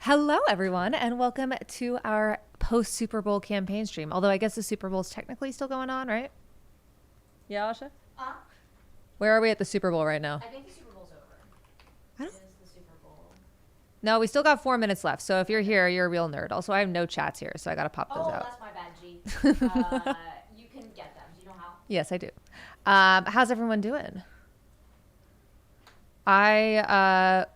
Hello, everyone, and welcome to our post Super Bowl campaign stream. Although I guess the Super Bowl is technically still going on, right? Yeah, Asha? Where are we at the Super Bowl right now? I think the Super Bowl's over. I don't- It is the Super Bowl. No, we still got 4 minutes left. So if you're here, you're a real nerd. Also, I have no chats here, so I got to pop those Oh, out. that's my bad, G. You can get them. Do you know how? Yes, I do. How's everyone doing? I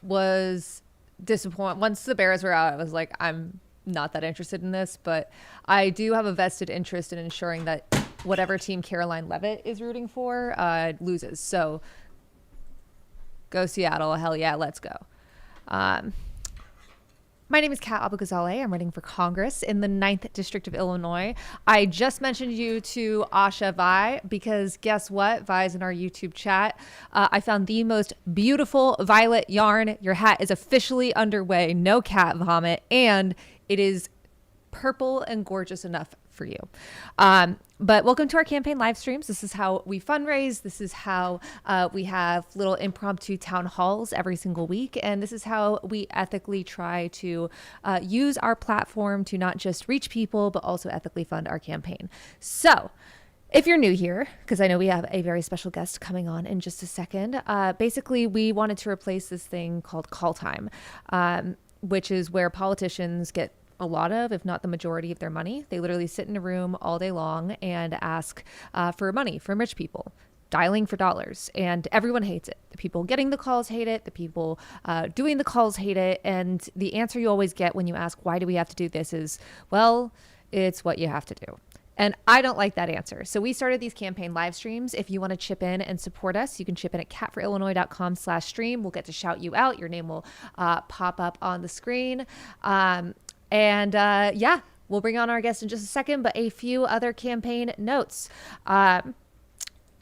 was disappointed. Once the Bears were out, I was like, I'm not that interested in this, but I do have a vested interest in ensuring that whatever team Caroline Leavitt is rooting for loses. So go Seattle. Hell yeah, let's go. My name is Kat Abou-Ghazaleh. I'm running for Congress in the 9th District of Illinois. I just mentioned you to Asha Vi because guess what? Vi's in our YouTube chat. I found the most beautiful violet yarn. Your hat is officially underway. No cat vomit. And it is purple and gorgeous enough for you. But welcome to our campaign live streams. This is how we fundraise. This is how we have little impromptu town halls every single week. And this is how we ethically try to use our platform to not just reach people, but also ethically fund our campaign. So if you're new here, because I know we have a very special guest coming on in just a second, basically we wanted to replace this thing called call time, which is where politicians get a lot of, if not the majority of their money. They literally sit in a room all day long and ask for money from rich people, dialing for dollars, and everyone hates it. The people getting the calls hate it. The people doing the calls hate it. And the answer you always get when you ask, why do we have to do this is, well, it's what you have to do. And I don't like that answer. So we started these campaign live streams. If you want to chip in and support us, you can chip in at catforillinois.com/stream. We'll get to shout you out. Your name will pop up on the screen. Yeah, we'll bring on our guest in just a second, but a few other campaign notes.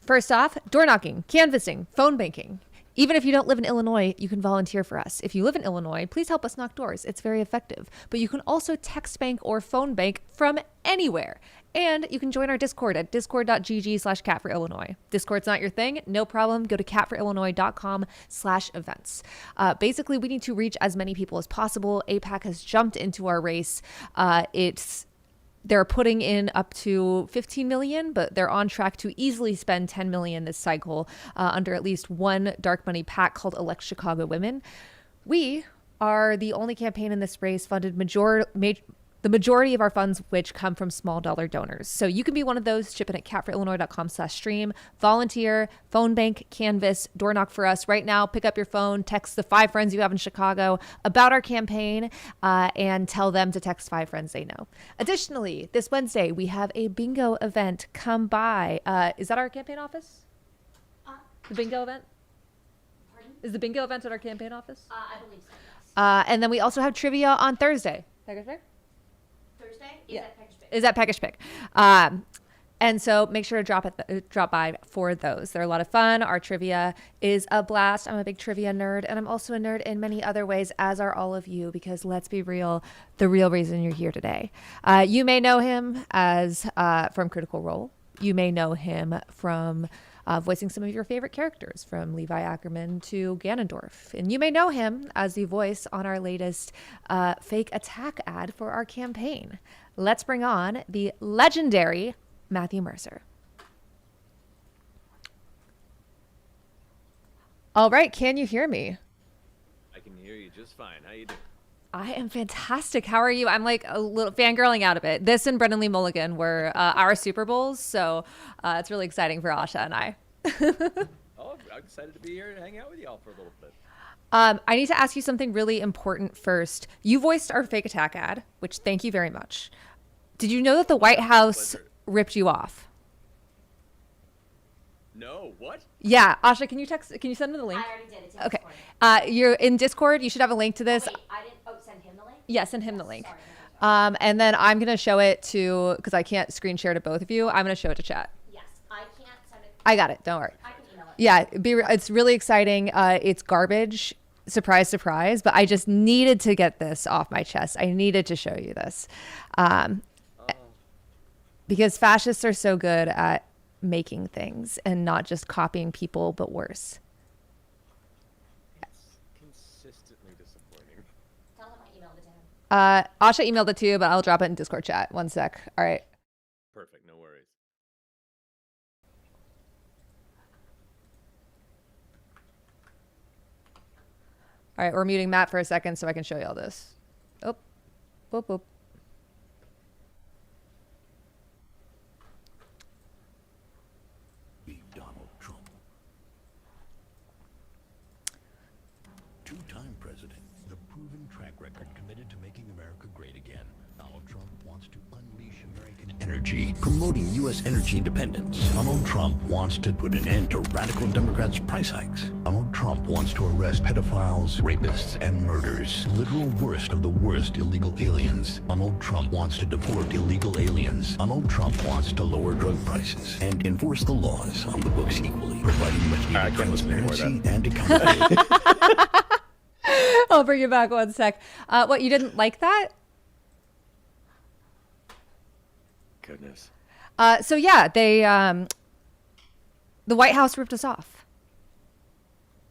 First off, door knocking, canvassing, phone banking. Even if you don't live in Illinois, you can volunteer for us. If you live in Illinois, please help us knock doors. It's very effective. But you can also text bank or phone bank from anywhere. And you can join our Discord at discord.gg/catforillinois. Discord's not your thing? No problem. Go to catforillinois.com/events. Basically, we need to reach as many people as possible. APAC has jumped into our race. They're putting in up to 15 million, but they're on track to easily spend 10 million this cycle under at least one dark money PAC called Elect Chicago Women. We are the only campaign in this race funded the majority of our funds, which come from small dollar donors. So you can be one of those. Chip in at catforillinois.com/stream, volunteer, phone bank, canvas, door knock for us right now. Pick up your phone, text the 5 friends you have in Chicago about our campaign, and tell them to text 5 friends they know. Additionally, this Wednesday, we have a bingo event. Come by. Is that our campaign office? The bingo event? Pardon? Is the bingo event at our campaign office? I believe so, yes. And then we also have trivia on Thursday. Thursday? Yeah. At Package Pick? Is at Package Pick. And so make sure to drop by for those. They're a lot of fun. Our trivia is a blast. I'm a big trivia nerd, and I'm also a nerd in many other ways, as are all of you, because let's be real, the real reason you're here today. You may know him as from Critical Role. You may know him from voicing some of your favorite characters, from Levi Ackerman to Ganondorf. And you may know him as the voice on our latest fake attack ad for our campaign. Let's bring on the legendary Matthew Mercer. All right, can you hear me? I can hear you just fine. How you doing? I am fantastic. How are you? I'm like a little fangirling out of it. This and Brendan Lee Mulligan were our Super Bowls, so it's really exciting for Asha and I. Oh, I'm excited to be here and hang out with y'all for a little bit. I need to ask you something really important first. You voiced our fake attack ad, which thank you very much. Did you know that the White House ripped you off? No, what? Yeah, Asha, can you send me the link? I already did. It's in Okay. Discord. You're in Discord. You should have a link to this. Oh, wait, I didn't. Oh, send him the link? Yeah, send him the link. Sorry. And then I'm going to show it to, because I can't screen share to both of you. I'm going to show it to chat. Yes, I can't send it. I got it. Don't worry. I can email it. Yeah, it's really exciting. It's garbage. Surprise, surprise. But I just needed to get this off my chest. I needed to show you this. Because fascists are so good at making things and not just copying people, but worse. It's consistently disappointing. Tell him I emailed Asha emailed it to you, but I'll drop it in Discord chat. One sec. All right. Perfect. No worries. All right, we're muting Matt for a second so I can show you all this. Oh, boop, boop. Donald Trump. Two-time president, the proven track record committed to making America great again. Donald Trump wants to unleash American energy, promoting U.S. energy independence. Donald Trump wants to put an end to radical Democrats' price hikes. Donald Trump wants to arrest pedophiles, rapists, and murderers. Literal worst of the worst illegal aliens. Donald Trump wants to deport illegal aliens. Donald Trump wants to lower drug prices and enforce the laws on the books equally, providing much needed transparency and accountability. I'll bring you back one sec. What, you didn't like that? Goodness. So yeah, they the White House ripped us off.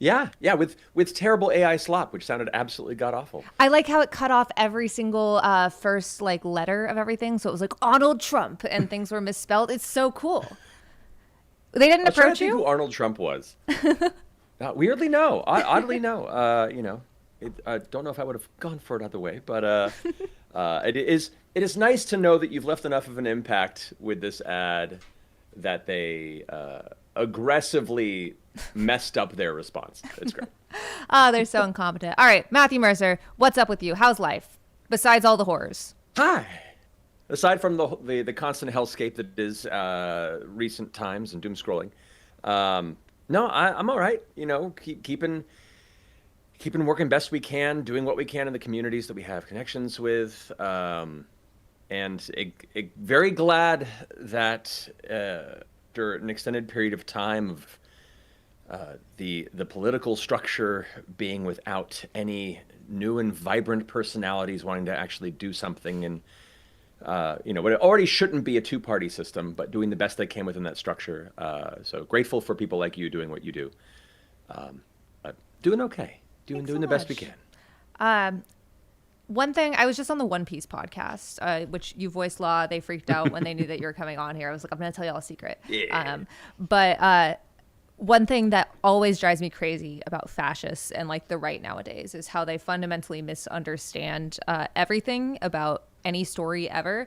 Yeah, with terrible AI slop, which sounded absolutely god awful. I like how it cut off every single first like letter of everything, so it was like Arnold Trump, and things were misspelled. It's so cool. They didn't I was trying to approach think you. who Arnold Trump was. Weirdly, no. Oddly, no. I don't know if I would have gone for it other way, but it is nice to know that you've left enough of an impact with this ad that they aggressively messed up their response. It's great. Oh, they're so incompetent. All right, Matthew Mercer, what's up with you? How's life? Besides all the horrors. Hi. Aside from the constant hellscape that is recent times and doom scrolling, no, I'm all right. Keeping working best we can, doing what we can in the communities that we have connections with, and very glad that after an extended period of time of the political structure being without any new and vibrant personalities wanting to actually do something, and what it already shouldn't be a two-party system, but doing the best they can within that structure. So grateful for people like you doing what you do. Doing okay. Doing the best we can. One thing, I was just on the One Piece podcast, which you voiced Law. They freaked out when they knew that you were coming on here. I was like, I'm going to tell you all a secret. Yeah. But one thing that always drives me crazy about fascists and like the right nowadays is how they fundamentally misunderstand everything about any story ever,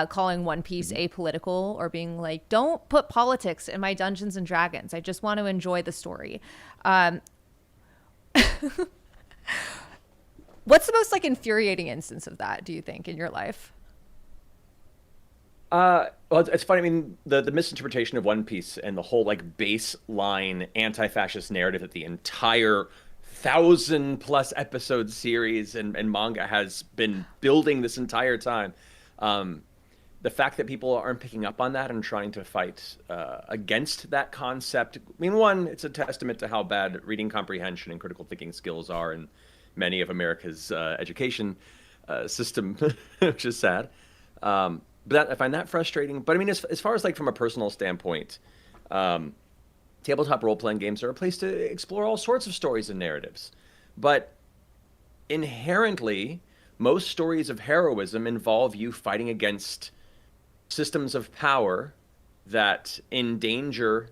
calling One Piece apolitical or being like, don't put politics in my Dungeons and Dragons. I just want to enjoy the story. What's the most like infuriating instance of that, do you think, in your life? Well, it's funny. I mean, the misinterpretation of One Piece and the whole like baseline anti-fascist narrative that the entire 1,000+ episode series and manga has been building this entire time. The fact that people aren't picking up on that and trying to fight against that concept. I mean, one, it's a testament to how bad reading comprehension and critical thinking skills are in many of America's education system, which is sad. But I find that frustrating. But I mean, as far as like from a personal standpoint, tabletop role-playing games are a place to explore all sorts of stories and narratives. But inherently, most stories of heroism involve you fighting against systems of power that endanger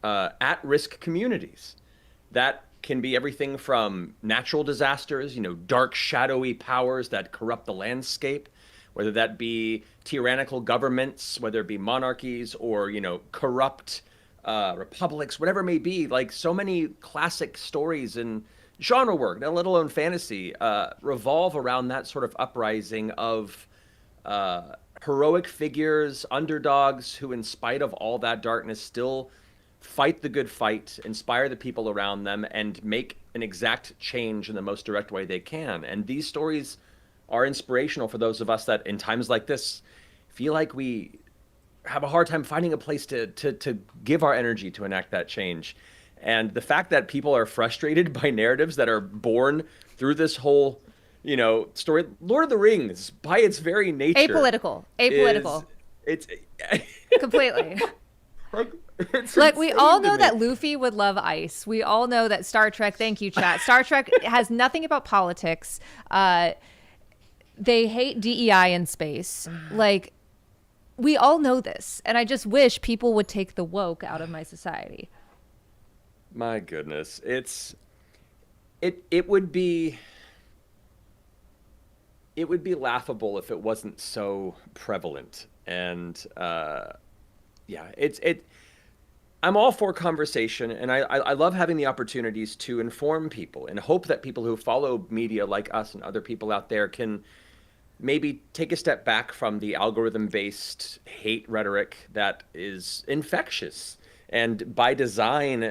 at-risk communities. That can be everything from natural disasters, dark, shadowy powers that corrupt the landscape, whether that be tyrannical governments, whether it be monarchies or, corrupt republics, whatever it may be. Like so many classic stories in genre work, let alone fantasy, revolve around that sort of uprising of heroic figures, underdogs who, in spite of all that darkness, still fight the good fight, inspire the people around them, and make an exact change in the most direct way they can. And these stories are inspirational for those of us that, in times like this, feel like we have a hard time finding a place to give our energy to enact that change. And the fact that people are frustrated by narratives that are born through this whole story, Lord of the Rings, by its very nature, Apolitical. It's Completely. It's Like, we all know me. that Luffy would love ice. We all know that Star Trek, thank you, chat. Star Trek has nothing about politics. They hate DEI in space. Like, we all know this. And I just wish people would take the woke out of my society. My goodness. It would be laughable if it wasn't so prevalent. And I'm all for conversation, and I love having the opportunities to inform people and hope that people who follow media like us and other people out there can maybe take a step back from the algorithm-based hate rhetoric that is infectious and by design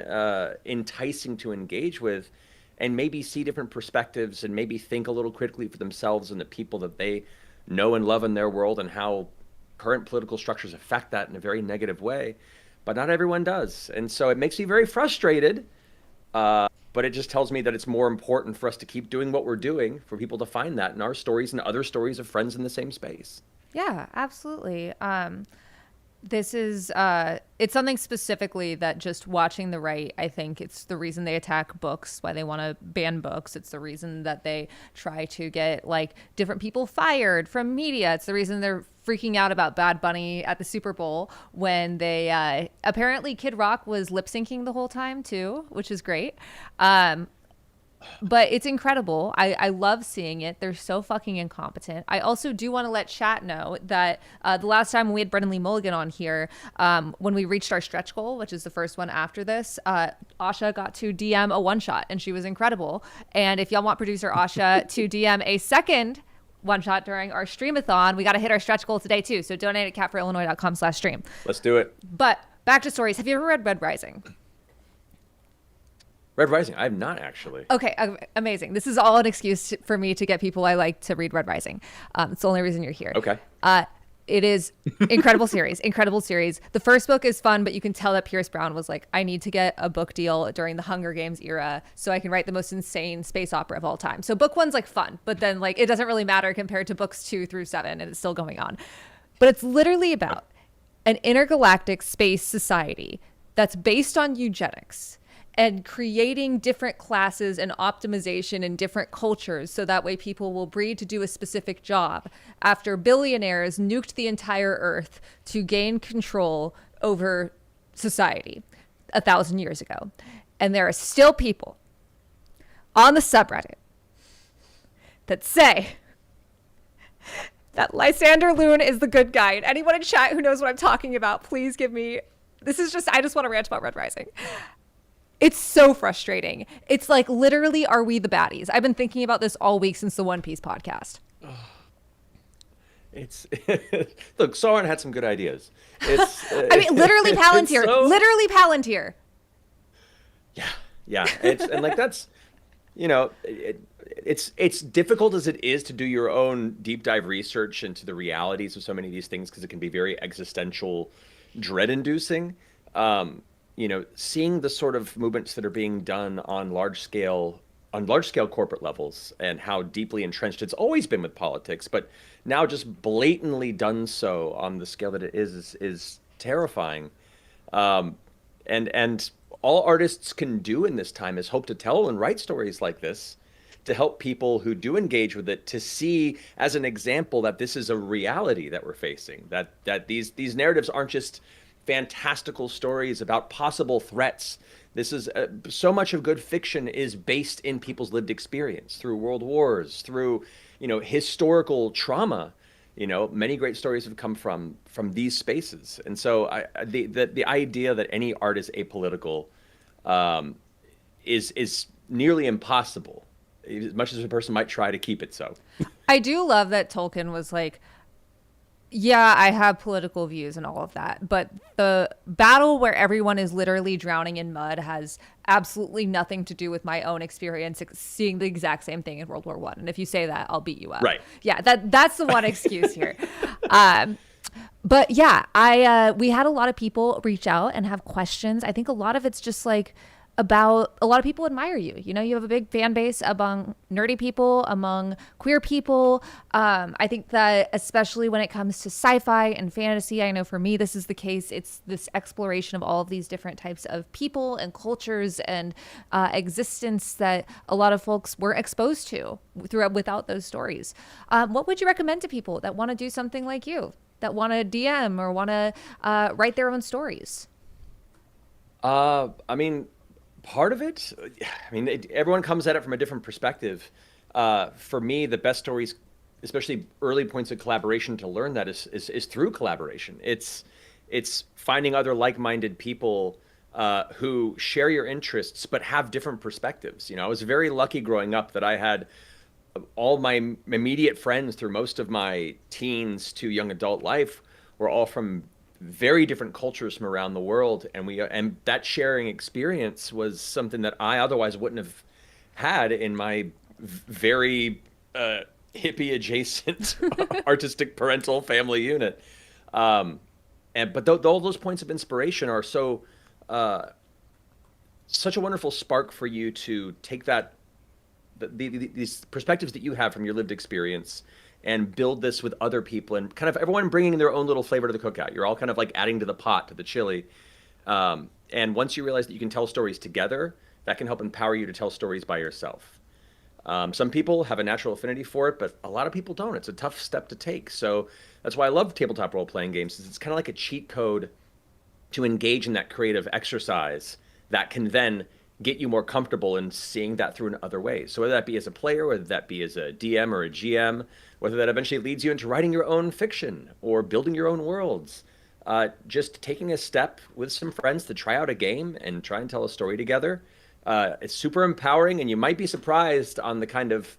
enticing to engage with, and maybe see different perspectives and maybe think a little critically for themselves and the people that they know and love in their world and how current political structures affect that in a very negative way. But not everyone does. And so it makes me very frustrated. But it just tells me that it's more important for us to keep doing what we're doing, for people to find that in our stories and other stories of friends in the same space. Yeah, absolutely. This is, it's something specifically that just watching the right, I think it's the reason they attack books, why they want to ban books. It's the reason that they try to get like different people fired from media. It's the reason they're freaking out about Bad Bunny at the Super Bowl when they, apparently Kid Rock was lip syncing the whole time too, which is great. But it's incredible. I love seeing it. They're so fucking incompetent. I also do want to let chat know that the last time we had Brendan Lee Mulligan on here, when we reached our stretch goal, which is the first one after this, Asha got to DM a one-shot, and she was incredible. And if y'all want producer Asha to DM a second one-shot during our streamathon, we got to hit our stretch goal today too. So donate at catforillinois.com/stream. Let's do it. But back to stories. Have you ever read Red Rising? Red Rising, I have not actually. Okay, amazing. This is all an excuse for me to get people I like to read Red Rising. It's the only reason you're here. Okay. It is incredible series. The first book is fun, but you can tell that Pierce Brown was like, I need to get a book deal during the Hunger Games era so I can write the most insane space opera of all time. So book one's like fun, but then like it doesn't really matter compared to books 2 through 7, and it's still going on. But it's literally about an intergalactic space society that's based on eugenics and creating different classes and optimization in different cultures so that way people will breed to do a specific job after billionaires nuked the entire earth to gain control over society 1,000 years ago. And there are still people on the subreddit that say that Lysander Loon is the good guy. And anyone in chat who knows what I'm talking about, please give me... I just want to rant about Red Rising. It's so frustrating. It's like, literally, are we the baddies? I've been thinking about this all week since the One Piece podcast. It's look, Sauron had some good ideas. I mean, literally Palantir. Literally Palantir. Yeah. And like that's, you know, it's difficult as it is to do your own deep dive research into the realities of so many of these things because it can be very existential, dread-inducing. You know, seeing the sort of movements that are being done on large scale corporate levels and how deeply entrenched it's always been with politics, but now just blatantly done so on the scale that it is terrifying. And all artists can do in this time is hope to tell and write stories like this to help people who do engage with it to see as an example that this is a reality that we're facing, that these narratives aren't just fantastical stories about possible threats. This is so much of good fiction is based in people's lived experience through world wars, through, you know, historical trauma. You know, many great stories have come from these spaces. And so the idea that any art is apolitical is nearly impossible, as much as a person might try to keep it so. I do love that Tolkien was like, yeah, I have political views and all of that, but the battle where everyone is literally drowning in mud has absolutely nothing to do with my own experience seeing the exact same thing in World War I. And if you say that, I'll beat you up. Right. Yeah, that's the one excuse here. But yeah, we had a lot of people reach out and have questions. I think a lot of it's just like, about a lot of people admire you. You know, you have a big fan base among nerdy people, among queer people. I think that especially when it comes to sci-fi and fantasy, I know for me this is the case. It's this exploration of all of these different types of people and cultures and existence that a lot of folks were exposed to without those stories. What would you recommend to people that want to do something like you, that want to DM or want to write their own stories? I mean, part of it, I mean, everyone comes at it from a different perspective. For me, the best stories, especially early points of collaboration to learn that is through collaboration. It's finding other like-minded people who share your interests but have different perspectives. You know, I was very lucky growing up that I had all my immediate friends through most of my teens to young adult life were all from very different cultures from around the world, and that sharing experience was something that I otherwise wouldn't have had in my very hippie adjacent artistic parental family unit. But all those points of inspiration are such a wonderful spark for you to take these perspectives that you have from your lived experience and build this with other people, and kind of everyone bringing their own little flavor to the cookout. You're all kind of like adding to the pot, to the chili. And once you realize that you can tell stories together, that can help empower you to tell stories by yourself. Some people have a natural affinity for it, but a lot of people don't. It's a tough step to take. So that's why I love tabletop role-playing games. It's kind of like a cheat code to engage in that creative exercise that can then get you more comfortable in seeing that through in other ways. So whether that be as a player, whether that be as a DM or a GM, whether that eventually leads you into writing your own fiction or building your own worlds, just taking a step with some friends to try out a game and try and tell a story together. It's super empowering, and you might be surprised on the kind of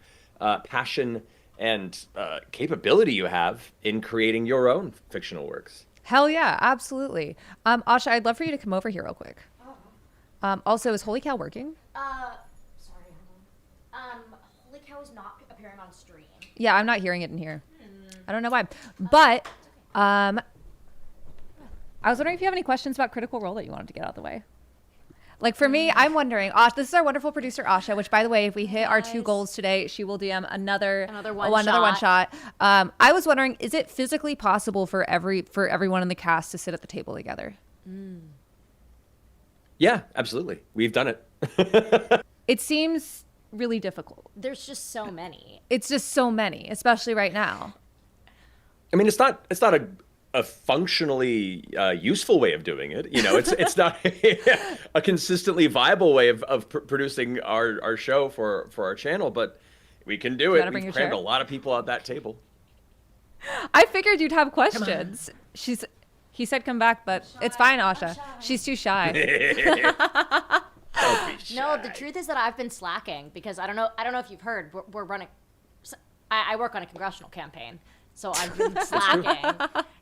passion and capability you have in creating your own fictional works. Hell yeah, absolutely. Asha, I'd love for you to come over here real quick. Also, is Holy Cow working? Sorry, hold on. Holy Cow is not appearing on stream. Yeah, I'm not hearing it in here. I don't know why. But I was wondering if you have any questions about Critical Role that you wanted to get out of the way. Like for me, I'm wondering, this is our wonderful producer, Asha, which by the way, if we hit our 2 goals today, she will DM another one shot. I was wondering, is it physically possible for everyone in the cast to sit at the table together? Yeah, absolutely. We've done it. It seems really difficult. There's just so many. It's just so many, especially right now. I mean, it's not a functionally useful way of doing it. You know, it's not a consistently viable way of producing our show for our channel, but we can do it. We've crammed a lot of people at that table. I figured you'd have questions. He said come back, but it's fine, Asha. She's too shy. No, the truth is that I've been slacking because I don't know if you've heard, we're running. I work on a congressional campaign, so I've been slacking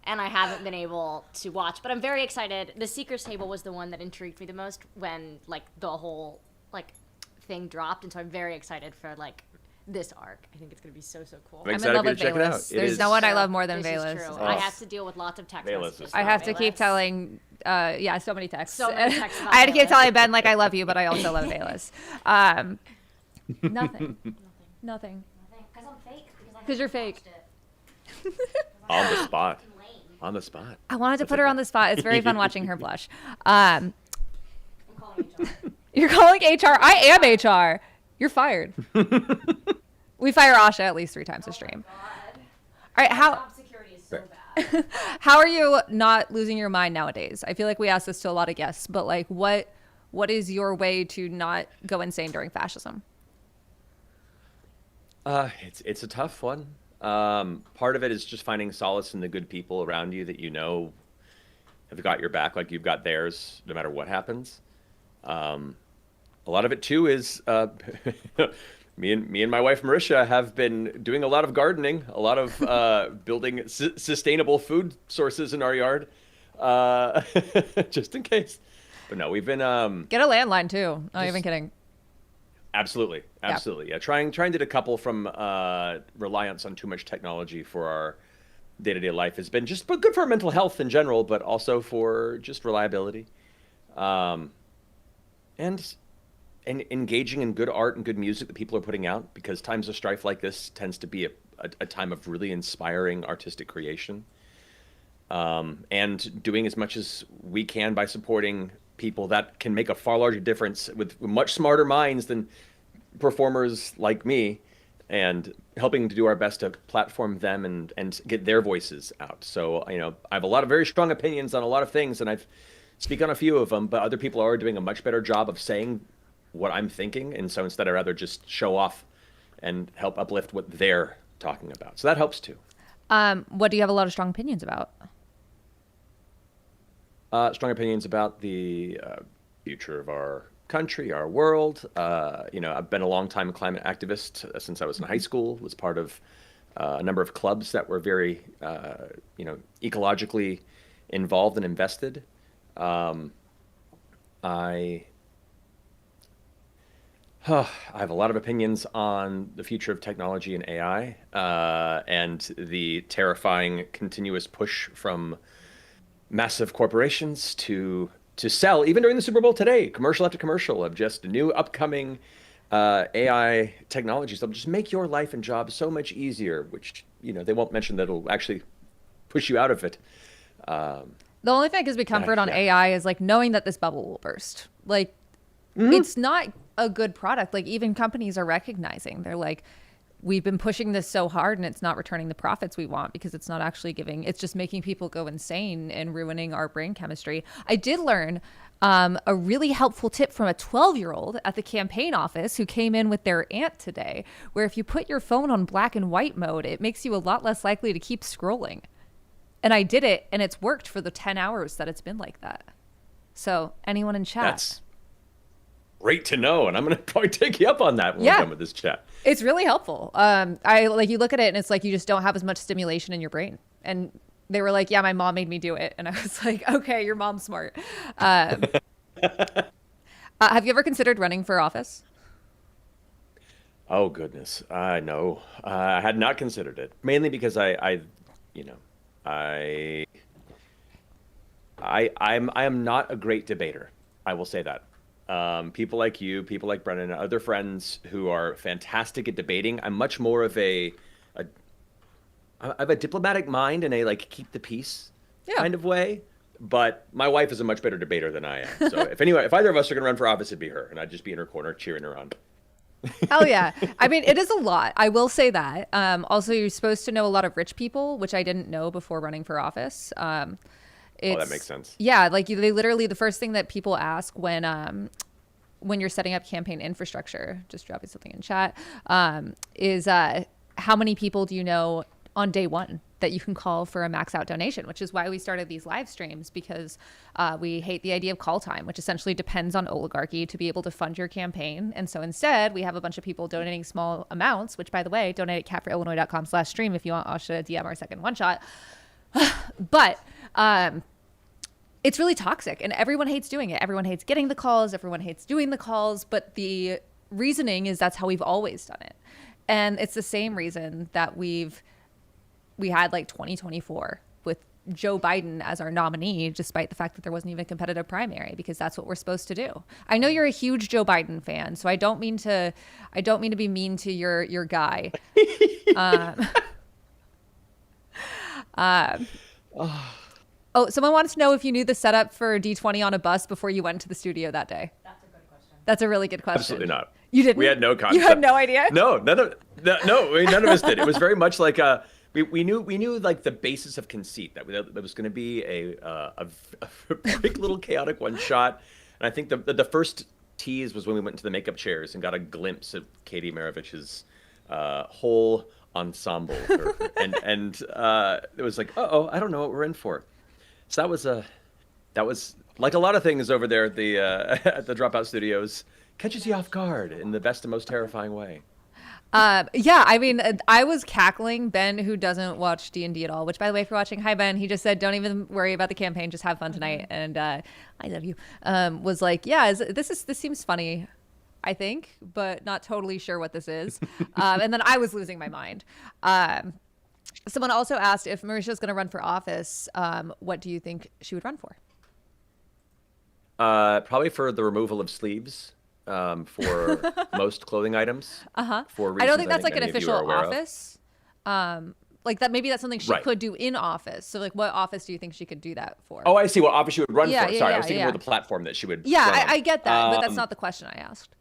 and I haven't been able to watch. But I'm very excited. The Seekers Table was the one that intrigued me the most when like the whole like thing dropped, and so I'm very excited for like this arc. I think it's going to be so cool. I'm in love with Bayless. There's no one I love more than Bayless. Is true. I have to deal with lots of text messages. I have to keep telling, so many texts. So many texts I had to keep telling Ben like I love you, but I also love Bayless. Nothing. Nothing. Because I'm fake. Because you're fake. On the spot. On the spot. I wanted to put her on the spot. It's very fun watching her blush. I'm calling HR. You're calling HR? I am HR. You're fired. We fire Asha at least 3 times a stream. All right, Job security is so bad. how are you not losing your mind nowadays? I feel like we ask this to a lot of guests, but like what is your way to not go insane during fascism? It's a tough one. Part of it is just finding solace in the good people around you that you know have got your back like you've got theirs no matter what happens. A lot of it too is me and my wife Marisha have been doing a lot of gardening, a lot of building sustainable food sources in our yard, just in case. But no, we've been get a landline too. Not even kidding. Absolutely. Yeah, trying to decouple from reliance on too much technology for our day-to-day life has been just good for our mental health in general, but also for just reliability. And engaging in good art and good music that people are putting out, because times of strife like this tends to be a time of really inspiring artistic creation. And doing as much as we can by supporting people that can make a far larger difference with much smarter minds than performers like me, and helping to do our best to platform them and get their voices out. So, I have a lot of very strong opinions on a lot of things, and I've speak on a few of them, but other people are doing a much better job of saying what I'm thinking. And so instead, I'd rather just show off and help uplift what they're talking about. So that helps too. What do you have a lot of strong opinions about? Strong opinions about the future of our country, our world. I've been a long-time climate activist since I was in high school, was part of a number of clubs that were very, ecologically involved and invested. I have a lot of opinions on the future of technology and AI, and the terrifying continuous push from massive corporations to sell, even during the Super Bowl today, commercial after commercial of just new upcoming AI technologies that'll just make your life and job so much easier, which, they won't mention that it'll actually push you out of it. The only thing that gives me comfort on AI is like knowing that this bubble will burst. Like, it's not a good product. Like, even companies are recognizing, they're like, we've been pushing this so hard and it's not returning the profits we want, because it's not actually it's just making people go insane and ruining our brain chemistry. I did learn a really helpful tip from a 12-year-old at the campaign office who came in with their aunt today, where if you put your phone on black and white mode, it makes you a lot less likely to keep scrolling. And I did it, and it's worked for the 10 hours that it's been like that. So anyone in chat? That's great to know, and I'm going to probably take you up on that when we're done with this chat. It's really helpful. You look at it, and it's like you just don't have as much stimulation in your brain. And they were like, yeah, my mom made me do it. And I was like, okay, your mom's smart. Have you ever considered running for office? Oh, goodness. No. I had not considered it, mainly because I am not a great debater. I will say that. People like you, people like Brennan, and other friends who are fantastic at debating. I'm much more of I have a diplomatic mind and a keep the peace kind of way. But my wife is a much better debater than I am. So if either of us are going to run for office, it'd be her, and I'd just be in her corner cheering her on. Oh yeah. I mean, it is a lot. I will say that. Also, you're supposed to know a lot of rich people, which I didn't know before running for office. That makes sense. Yeah. They literally, the first thing that people ask when you're setting up campaign infrastructure, just dropping something in chat, is how many people do you know on day one that you can call for a max out donation, which is why we started these live streams, because we hate the idea of call time, which essentially depends on oligarchy to be able to fund your campaign. And so instead, we have a bunch of people donating small amounts, which, by the way, donate at catforillinois.com/stream if you want Asha to DM our second one shot. But it's really toxic, and everyone hates doing it. Everyone hates getting the calls. Everyone hates doing the calls. But the reasoning is that's how we've always done it. And it's the same reason that we had 2024 with Joe Biden as our nominee, despite the fact that there wasn't even a competitive primary, because that's what we're supposed to do. I know you're a huge Joe Biden fan, so I don't mean to be mean to your guy. Oh, someone wants to know if you knew the setup for D20 on a bus before you went to the studio that day. That's a good question. That's a really good question. Absolutely not. You didn't? We had no concept. You had no idea? No, none of us did. It was very much like we knew like the basis of conceit that there was going to be a big little chaotic one shot, and I think the first tease was when we went into the makeup chairs and got a glimpse of Katie Maravich's whole ensemble, and it was like, I don't know what we're in for. So that was like a lot of things over there at the Dropout Studios, catches you off guard in the best and most terrifying way. Yeah, I mean, I was cackling. Ben, who doesn't watch D&D at all, which, by the way, if you're watching, hi, Ben. He just said, don't even worry about the campaign. Just have fun tonight. And I love you. Was like, yeah, this seems funny, I think, but not totally sure what this is. And then I was losing my mind. Someone also asked if Marisha's going to run for office. What do you think she would run for? Probably for the removal of sleeves. for most clothing items. For I don't think reasons that's like an many of you official are aware of. office. Like that, maybe that's something she Right. could do in office. So like, what office do you think she could do that for? Oh, I see what office she would run Yeah, for. yeah, Sorry, I yeah, was thinking yeah. more the platform that she would. Yeah, run on. I get that, but that's not the question I asked.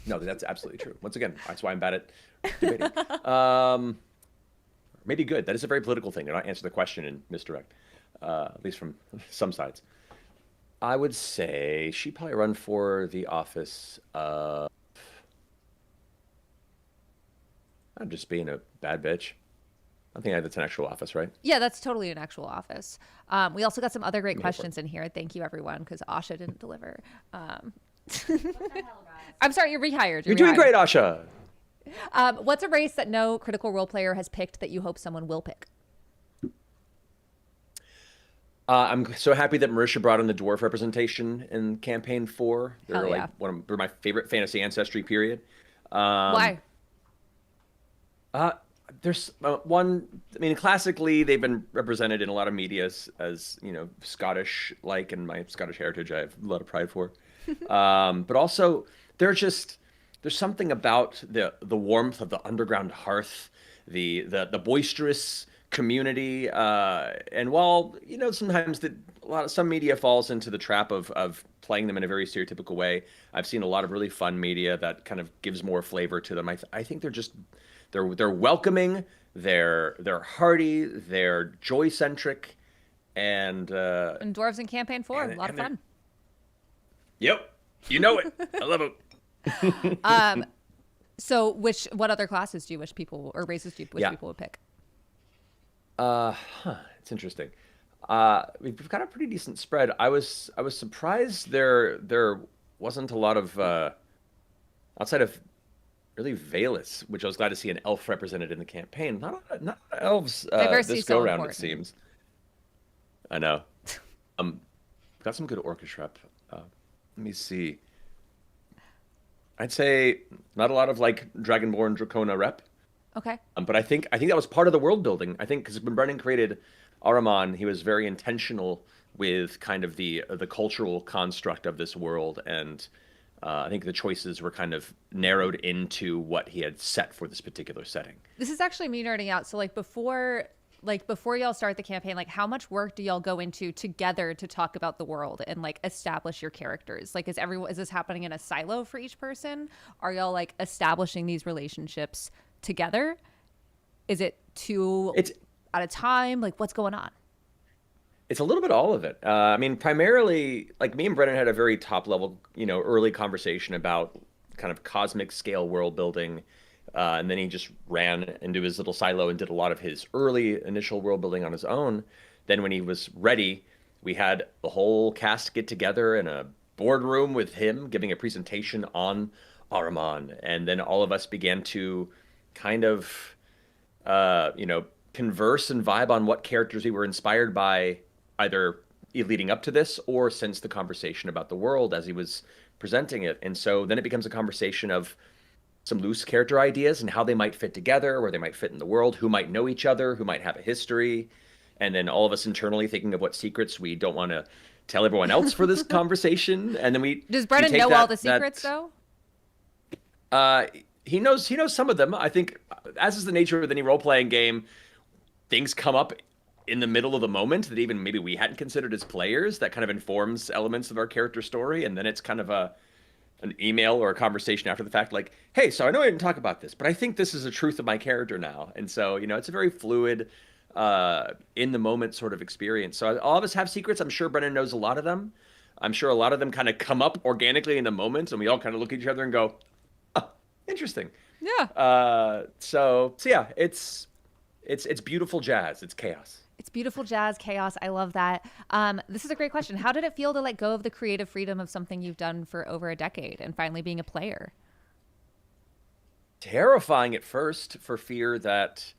No, that's absolutely true. Once again, that's why I'm bad at debating. Maybe good. That is a very political thing to not answer the question and misdirect, at least from some sides. I would say she'd probably run for the office of. I'm just being a bad bitch. I think that's an actual office, right? Yeah, that's totally an actual office. We also got some other great for it. questions in here. Thank you, everyone, because Asha didn't deliver. What the hell, guys? I'm sorry, you're rehired. You're doing rehired. great, Asha. What's a race that no Critical Role player has picked that you hope someone will pick? I'm so happy that Mercer brought in the dwarf representation in campaign 4. They're Hell like yeah. they're my favorite fantasy ancestry period. Why? There's one. I mean, classically, they've been represented in a lot of media as Scottish-like, and my Scottish heritage I have a lot of pride for. But also, there's something about the warmth of the underground hearth, the boisterous community, and while sometimes some media falls into the trap of playing them in a very stereotypical way, I've seen a lot of really fun media that kind of gives more flavor to them. I think they're welcoming, they're hearty, they're joy-centric, and Dwarves in Campaign 4. A lot of and fun. Yep, you know it. I love it. So what other classes do you wish people, or races do you wish people would pick? It's interesting. We've got a pretty decent spread. I was surprised there wasn't a lot of outside of really Valus, which I was glad to see an elf represented in the campaign. Not elves Diversity this is so go round, it important. seems. I know. Got some good orcish rep. Let me see. I'd say not a lot of like Dragonborn Dracona rep. Okay. But I think that was part of the world building. I think because when Brennan created Ahriman, he was very intentional with kind of the cultural construct of this world, and I think the choices were kind of narrowed into what he had set for this particular setting. This is actually me nerding out. So before y'all start the campaign, how much work do y'all go into together to talk about the world and establish your characters? Is this happening in a silo for each person? Are y'all establishing these relationships together? Is it It's at a time? What's going on? It's a little bit all of it. I mean, primarily, me and Brennan had a very top level, early conversation about kind of cosmic scale world building. And then he just ran into his little silo and did a lot of his early initial world building on his own. Then when he was ready, we had the whole cast get together in a boardroom with him giving a presentation on Ahriman. And then all of us began to kind of, converse and vibe on what characters we were inspired by, either leading up to this or since the conversation about the world as he was presenting it. And so then it becomes a conversation of some loose character ideas and how they might fit together, where they might fit in the world, who might know each other, who might have a history. And then all of us internally thinking of what secrets we don't want to tell everyone else for this conversation. And then Does Brennan know all the secrets though? He knows some of them. I think, as is the nature of any role-playing game, things come up in the middle of the moment that even maybe we hadn't considered as players that kind of informs elements of our character story. And then it's kind of an email or a conversation after the fact, hey, so I know I didn't talk about this, but I think this is the truth of my character now. And so, it's a very fluid, in the moment sort of experience. So all of us have secrets. I'm sure Brennan knows a lot of them. I'm sure a lot of them kind of come up organically in the moment, and we all kind of look at each other and go, oh, interesting. Yeah. So yeah, it's beautiful jazz. It's chaos. It's beautiful jazz, chaos. I love that. This is a great question. How did it feel to let go of the creative freedom of something you've done for over a decade and finally being a player? Terrifying at first, for fear that,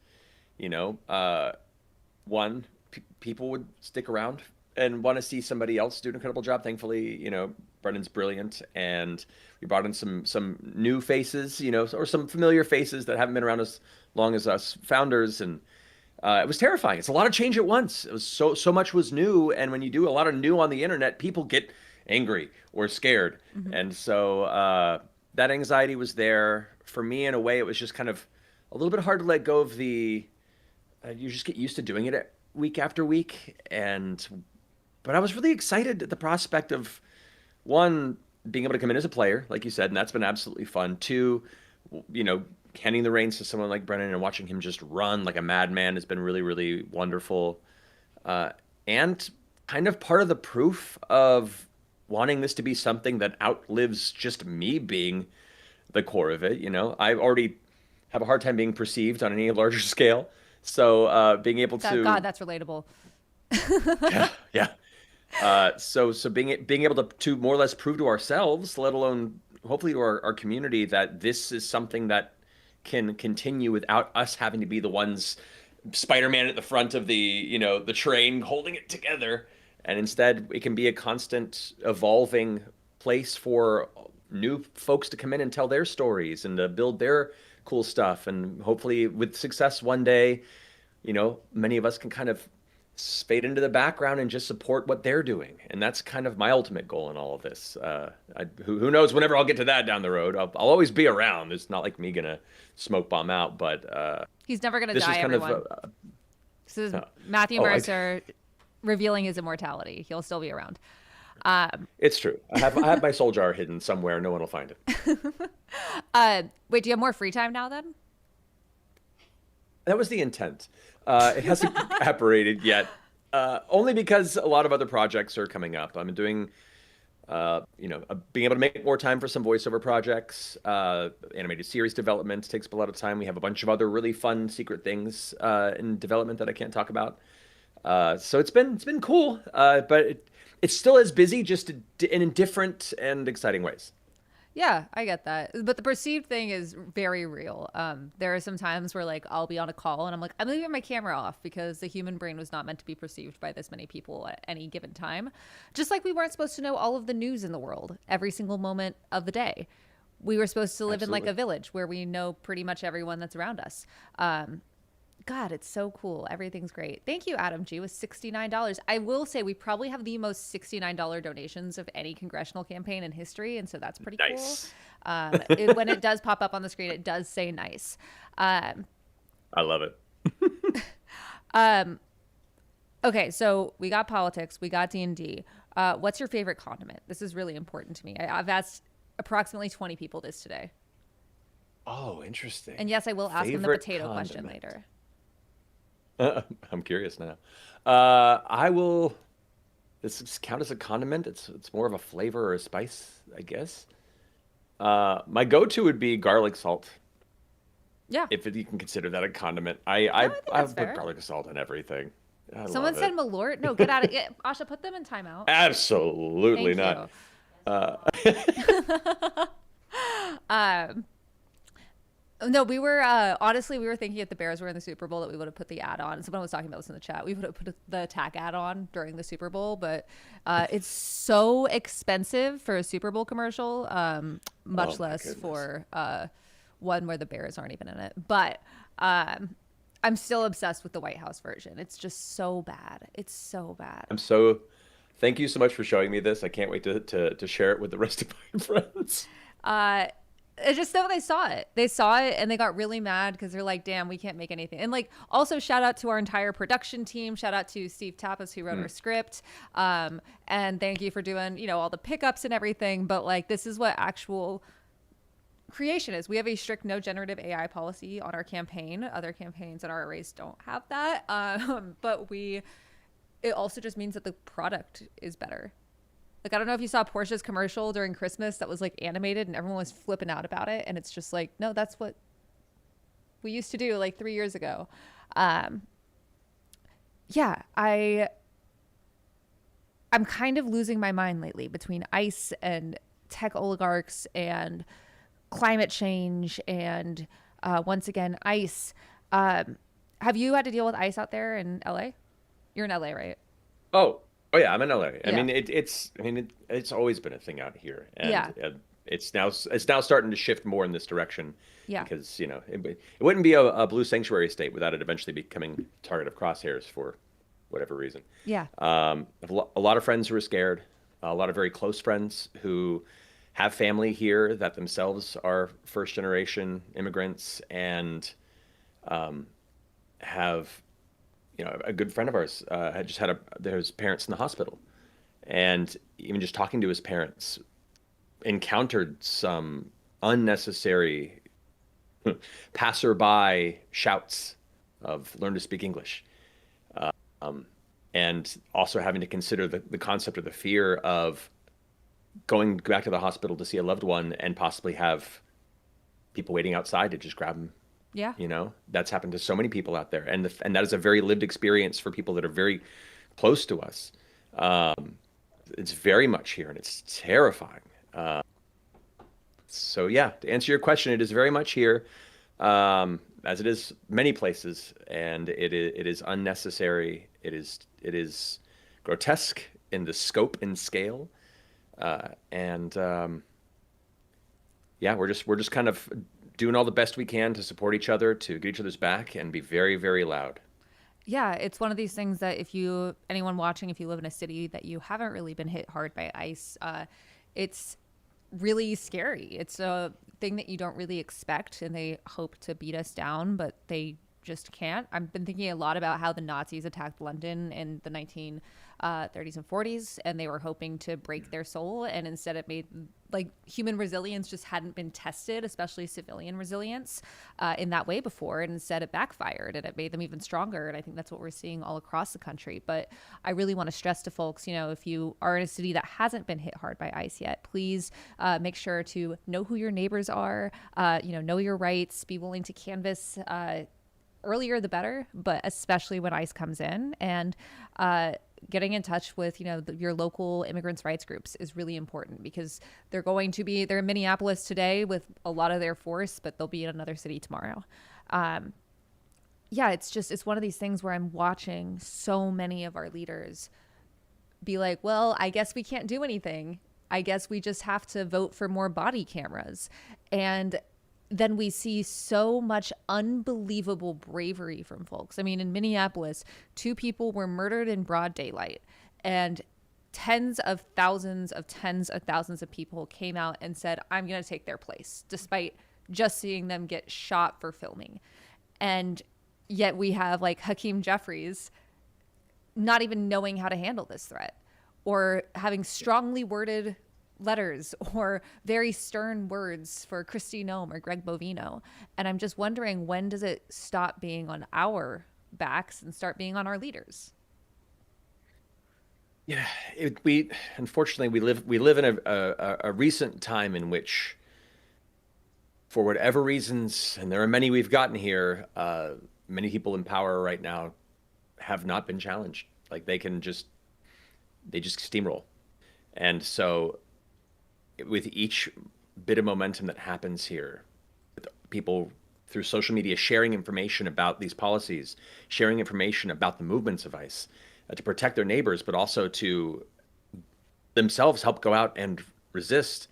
people would stick around and want to see somebody else do an incredible job. Thankfully, Brendan's brilliant, and we brought in some new faces, or some familiar faces that haven't been around as long as us founders, and it was terrifying. It's a lot of change at once. It was so much was new, and when you do a lot of new on the internet, people get angry or scared. And so that anxiety was there. For me, in a way, it was just kind of a little bit hard to let go of the, you just get used to doing it week after week. But I was really excited at the prospect of, one, being able to come in as a player, like you said, and that's been absolutely fun. Two, handing the reins to someone like Brennan and watching him just run like a madman has been really, really wonderful. And kind of part of the proof of wanting this to be something that outlives just me being the core of it. I already have a hard time being perceived on any larger scale. So being able to... God, that's relatable. Yeah. So being able to more or less prove to ourselves, let alone hopefully to our community, that this is something that can continue without us having to be the ones Spider-Man at the front of the train holding it together. And instead, it can be a constant evolving place for new folks to come in and tell their stories and to build their cool stuff. And hopefully with success one day, many of us can kind of fade into the background and just support what they're doing. And that's kind of my ultimate goal in all of this. Who knows, whenever I'll get to that down the road, I'll always be around. It's not like me going to smoke bomb out, but he's never going to die, everyone. This is Matthew Mercer revealing his immortality. He'll still be around. It's true. I have my soul jar hidden somewhere. No one will find it. Wait, do you have more free time now then? That was the intent. It hasn't evaporated yet, only because a lot of other projects are coming up. I'm doing, being able to make more time for some voiceover projects. Animated series development takes up a lot of time. We have a bunch of other really fun secret things in development that I can't talk about. So it's been cool, but it's still as busy, just in different and exciting ways. Yeah, I get that. But the perceived thing is very real. There are some times where I'll be on a call and I'm like, I'm leaving my camera off because the human brain was not meant to be perceived by this many people at any given time. Just like we weren't supposed to know all of the news in the world every single moment of the day. We were supposed to live Absolutely. in a village where we know pretty much everyone that's around us. God, it's so cool. Everything's great. Thank you, Adam G. with $69. I will say we probably have the most $69 donations of any congressional campaign in history, and so that's pretty Nice. cool. When it does pop up on the screen, it does say nice. I love it. Okay, so we got politics, we got D&D. What's your favorite condiment? This is really important to me. I've asked approximately 20 people this today. Oh, interesting. And yes, I will ask them the Favorite potato question condiment. later. I'm curious now. I will. This count as a condiment? It's more of a flavor or a spice, I guess. My go-to would be garlic salt. Yeah. If you can consider that a condiment. I think I that's put fair. garlic salt in everything. Someone said Malort. No, get out of it. Asha, put them in timeout. Absolutely Thank not. you. No, we were honestly, we were thinking if the Bears were in the Super Bowl that we would have put the ad on. Someone was talking about this in the chat. We would have put the attack ad on during the Super Bowl, but it's so expensive for a Super Bowl commercial, much less goodness. for one where the Bears aren't even in it. But I'm still obsessed with the White House version. It's just so bad. It's so bad. Thank you so much for showing me this. I can't wait to share it with the rest of my friends. It's just that they saw it. They saw it and they got really mad because they're like, damn, we can't make anything. And also shout out to our entire production team. Shout out to Steve Tapas who wrote our script. And thank you for doing, all the pickups and everything. But this is what actual creation is. We have a strict no generative AI policy on our campaign. Other campaigns in our race don't have that. But it also just means that the product is better. I don't know if you saw Porsche's commercial during Christmas that was animated and everyone was flipping out about it. And it's just no, that's what we used to do 3 years ago. Yeah, I'm kind of losing my mind lately between ICE and tech oligarchs and climate change and once again, ICE. Have you had to deal with ICE out there in LA? You're in LA, right? Oh yeah, I'm in LA. I Yeah. mean, it's always been a thing out here, and Yeah. it's now starting to shift more in this direction. Yeah. Because it wouldn't be a blue sanctuary state without it eventually becoming target of crosshairs for whatever reason. Yeah. I have a lot of friends who are scared. a lot of very close friends who have family here that themselves are first generation immigrants, and have, a good friend of ours had just had his parents in the hospital, and even just talking to his parents, encountered some unnecessary passerby shouts of learn to speak English. And also having to consider the concept of the fear of going back to the hospital to see a loved one and possibly have people waiting outside to just grab them. Yeah. That's happened to so many people out there. And that is a very lived experience for people that are very close to us. It's very much here, and it's terrifying. So yeah, to answer your question, it is very much here, as it is many places, and it is unnecessary. It is grotesque in the scope and scale, and yeah, we're just kind of doing all the best we can to support each other, to get each other's back, and be very, very loud. Yeah, it's one of these things that anyone watching, if you live in a city that you haven't really been hit hard by ICE, it's really scary. It's a thing that you don't really expect, and they hope to beat us down, but they just can't. I've been thinking a lot about how the Nazis attacked London in the 1930s and 40s, and they were hoping to break their soul, and instead it made, like, human resilience just hadn't been tested, especially civilian resilience, in that way before, and instead it backfired, and it made them even stronger. And I think that's what we're seeing all across the country. But I really want to stress to folks, if you are in a city that hasn't been hit hard by ICE yet, please make sure to know who your neighbors are, know your rights, be willing to canvass, earlier the better, but especially when ICE comes in, and getting in touch with your local immigrants' rights groups is really important, because they're in Minneapolis today with a lot of their force, but they'll be in another city tomorrow. Yeah, it's one of these things where I'm watching so many of our leaders be like, well, I guess we can't do anything. I guess we just have to vote for more body cameras. And then we see so much unbelievable bravery from folks. I mean, in Minneapolis, 2 people were murdered in broad daylight, and tens of thousands of people came out and said, I'm going to take their place, despite just seeing them get shot for filming. And yet we have, like, Hakeem Jeffries not even knowing how to handle this threat, or having strongly worded letters or very stern words for Kristi Noem or Greg Bovino. And I'm just wondering, when does it stop being on our backs and start being on our leaders? Yeah, we unfortunately we live in a recent time in which, for whatever reasons, and there are many we've gotten here, many people in power right now have not been challenged. Like, they just steamroll. And so with each bit of momentum that happens here, with people through social media sharing information about these policies, sharing information about the movements of ICE, to protect their neighbors, but also to themselves help go out and resist,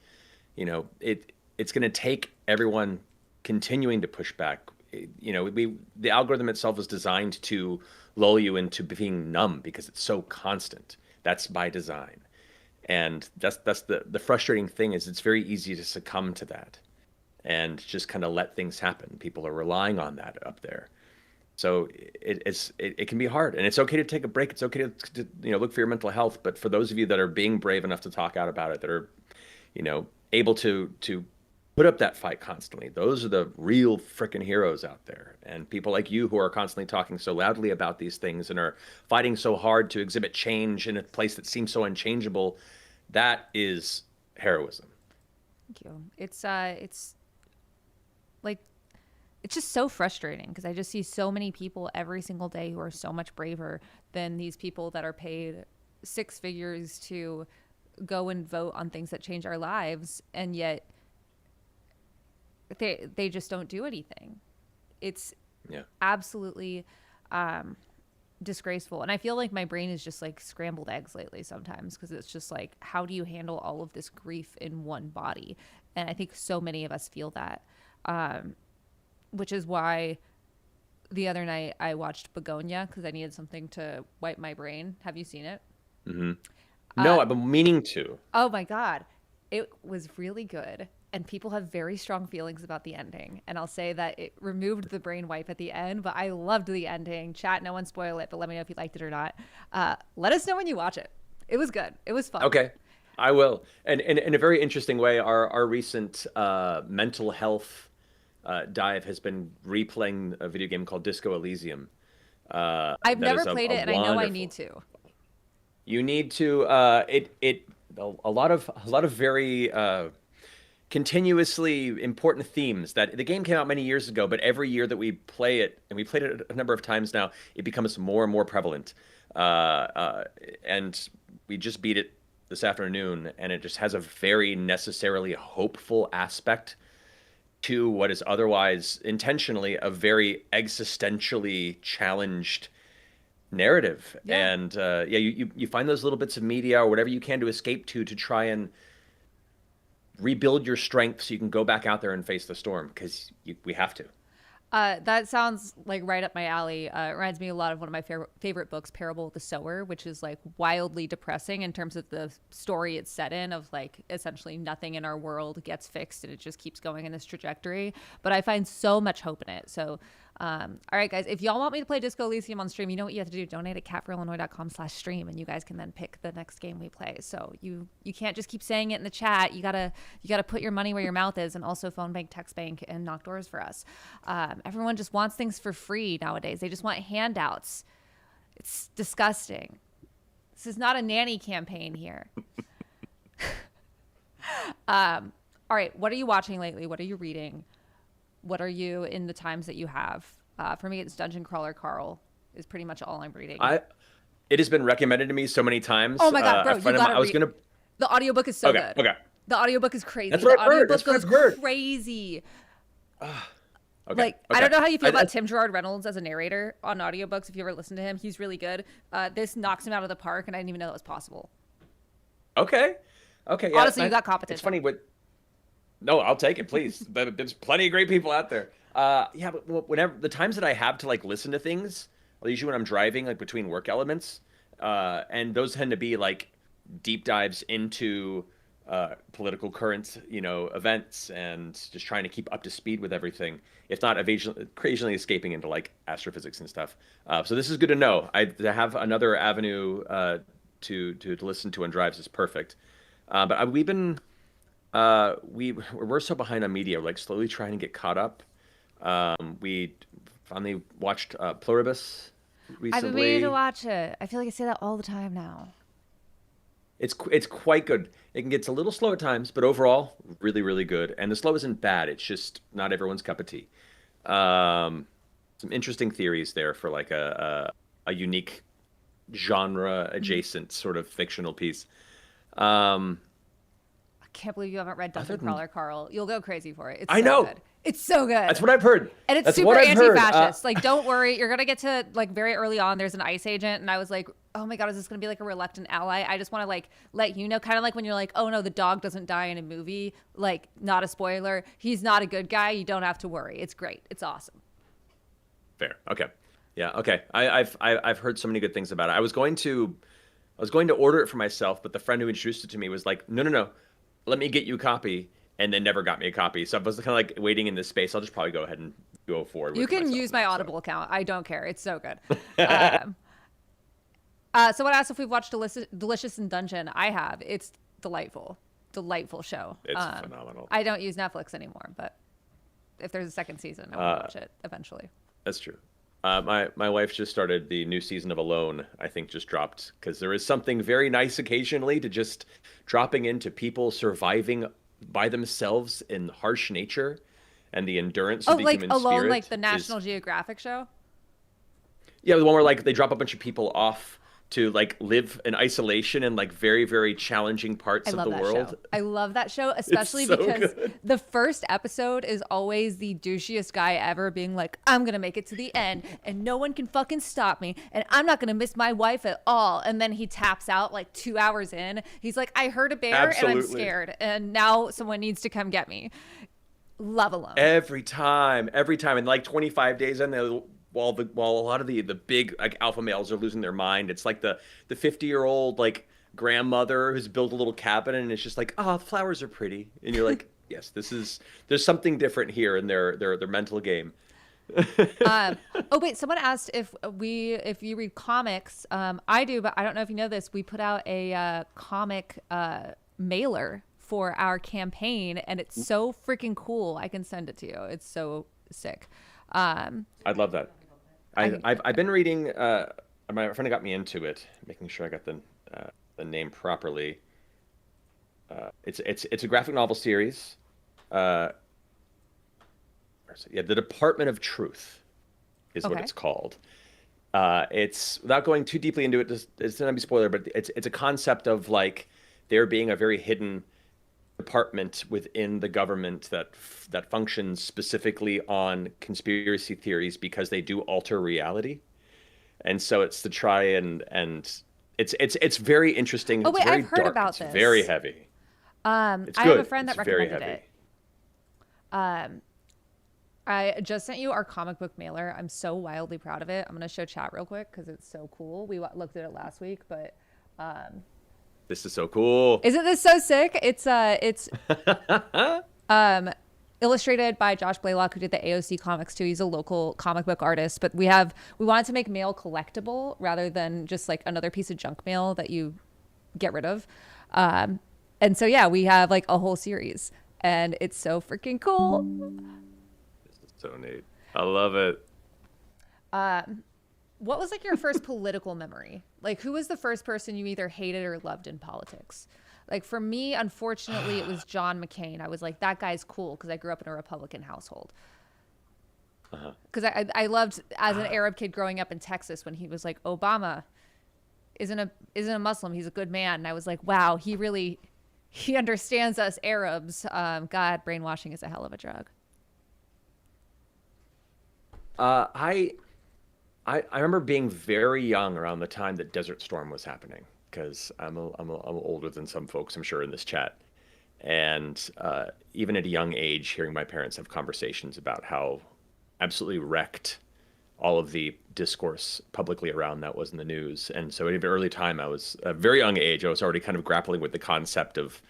it's going to take everyone continuing to push back. The algorithm itself is designed to lull you into being numb because it's so constant. That's by design. And that's the frustrating thing, is it's very easy to succumb to that and just kind of let things happen. People are relying on that up there. So it can be hard, and it's okay to take a break. It's okay to look for your mental health. But for those of you that are being brave enough to talk out about it, that are, able to put up that fight constantly, those are the real freaking heroes out there. And people like you who are constantly talking so loudly about these things and are fighting so hard to exhibit change in a place that seems so unchangeable, that is heroism. Thank you. It's like, it's just so frustrating, because I just see so many people every single day who are so much braver than these people that are paid 6 figures to go and vote on things that change our lives, and yet they just don't do anything. It's absolutely disgraceful. And I feel like my brain is just like scrambled eggs lately sometimes, because it's just like, how do you handle all of this grief in one body? And I think so many of us feel that, which is why the other night I watched Begonia, because I needed something to wipe my brain. Have you seen it? Mm-hmm. No, I've been meaning to. Oh my God. It was really good. And people have very strong feelings about the ending. And I'll say that it removed the brain wipe at the end, but I loved the ending. Chat, no one spoil it, but let me know if you liked it or not. Let us know when you watch it. It was good. It was fun. Okay, I will. And in a very interesting way, our recent mental health dive has been replaying a video game called Disco Elysium. I've never played it, and I know I need to. You need to. A lot of very continuously important themes that the game came out many years ago, but every year that we play it, and we played it a number of times now, it becomes more and more prevalent. And we just beat it this afternoon, and it just has a very necessarily hopeful aspect to what is otherwise intentionally a very existentially challenged narrative. Yeah. And you find those little bits of media or whatever you can to escape to try and rebuild your strength so you can go back out there and face the storm, because we have to. That sounds like right up my alley. It reminds me a lot of one of my favorite books, Parable of the Sower, which is like wildly depressing in terms of the story it's set in, of like essentially nothing in our world gets fixed and it just keeps going in this trajectory. But I find so much hope in it. So, all right, guys, if y'all want me to play Disco Elysium on stream, you know what you have to do. Donate at catforillinois.com/stream, and you guys can then pick the next game we play. So you can't just keep saying it in the chat. You gotta put your money where your mouth is, and also phone bank, text bank, and knock doors for us. Everyone just wants things for free nowadays. They just want handouts. It's disgusting. This is not a nanny campaign here. All right, what are you watching lately? What are you reading? What are you in the times that you have? For me, it's Dungeon Crawler Carl is pretty much all I'm reading. It has been recommended to me so many times. Oh my God, bro, you gotta read. The audiobook is so good. Okay. The audiobook is crazy. That's what the I've heard. audiobook That's what I've heard. crazy. Okay. Like, I don't know how you feel about Tim Gerard Reynolds as a narrator on audiobooks. If you ever listen to him, he's really good. This knocks him out of the park, and I didn't even know that was possible. Okay. Yeah, honestly, you got competition. It's funny, but no, I'll take it, please. There's plenty of great people out there. Yeah, but whenever the times that I have to like listen to things, usually when I'm driving, like between work elements, and those tend to be like deep dives into political current, events, and just trying to keep up to speed with everything. If not, occasionally escaping into like astrophysics and stuff. So this is good to know. To have another avenue to listen to on drives is perfect. But we've been we're so behind on media. We're like slowly trying to get caught up. We finally watched Pluribus recently. I've been waiting to watch it. I feel like I say that all the time now. It's quite good. It gets a little slow at times, but overall, really, really good. And the slow isn't bad. It's just not everyone's cup of tea. Some interesting theories there for like a unique genre adjacent sort of fictional piece. I can't believe you haven't read Dungeon Crawler Carl. You'll go crazy for it. It's I know. Good. It's so good. That's what I've heard. And it's That's super what I've heard. anti-fascist. Like, don't worry. You're going to get to, like, very early on, there's an ICE agent. And I was like, oh, my God, is this going to be, like, a reluctant ally? I just want to, like, let you know. Kind of like when you're like, oh, no, the dog doesn't die in a movie. Like, not a spoiler. He's not a good guy. You don't have to worry. It's great. It's awesome. Fair. Okay. Yeah. Okay. I've heard so many good things about it. I was going to order it for myself, but the friend who introduced it to me was like, no. Let me get you a copy. And then never got me a copy. So I was kind of like waiting in this space. I'll just probably go ahead and go forward with it. You can use my Audible account. I don't care. It's so good. Someone asked if we've watched Delicious in Dungeon. I have. It's delightful. Delightful show. It's phenomenal. I don't use Netflix anymore, but if there's a second season, I will watch it eventually. That's true. My wife just started the new season of Alone. I think just dropped, because there is something very nice occasionally to just dropping into people surviving by themselves in harsh nature, and the endurance of the human Alone, spirit. like the National Geographic show? Yeah, the one where like they drop a bunch of people off to like live in isolation in like very, very challenging parts of the world. Show. I love that show, especially so because good. The first episode is always the douchiest guy ever being like, I'm going to make it to the end and no one can fucking stop me and I'm not going to miss my wife at all. And then he taps out like 2 hours in. He's like, I heard a bear Absolutely. and I'm scared and now someone needs to come get me. Love Alone. Every time. And like 25 days in, while a lot of the big like alpha males are losing their mind, it's like the 50-year-old like grandmother who's built a little cabin, and it's just like, oh, flowers are pretty, and you're like, yes, there's something different here in their mental game. Oh wait, someone asked if you read comics. I do, but I don't know if you know this. We put out a comic mailer for our campaign, and it's so freaking cool. I can send it to you. It's so sick. I'd love that. I've been reading. My friend got me into it, making sure I got the name properly. It's a graphic novel series. Yeah, The Department of Truth is what it's called. It's, without going too deeply into it, it's not be spoiler, but it's a concept of like there being a very hidden department within the government that functions specifically on conspiracy theories because they do alter reality, and so it's to try and it's very interesting. Oh wait, it's very I've heard dark. about it's this. Very heavy. It's I good. have a friend that it's very recommended heavy. it. I just sent you our comic book mailer. I'm so wildly proud of it. I'm gonna show chat real quick because it's so cool. We looked at it last week, but This is so cool. isn't this so sick? It's illustrated by Josh Blaylock, who did the AOC comics too. He's a local comic book artist, but we wanted to make mail collectible rather than just like another piece of junk mail that you get rid of. And so yeah, we have like a whole series, and it's so freaking cool. So neat. I love it. What was like your first political memory? Like, who was the first person you either hated or loved in politics? Like for me, unfortunately, it was John McCain. I was like, that guy's cool because I grew up in a Republican household. Because I loved, as an Arab kid growing up in Texas, when he was like, Obama isn't a Muslim, he's a good man. And I was like, wow, he understands us Arabs. God, brainwashing is a hell of a drug. I remember being very young around the time that Desert Storm was happening, because I'm older than some folks, I'm sure, in this chat, and even at a young age, hearing my parents have conversations about how absolutely wrecked all of the discourse publicly around that was in the news. And so at an early time, I was a very young age, I was already kind of grappling with the concept of,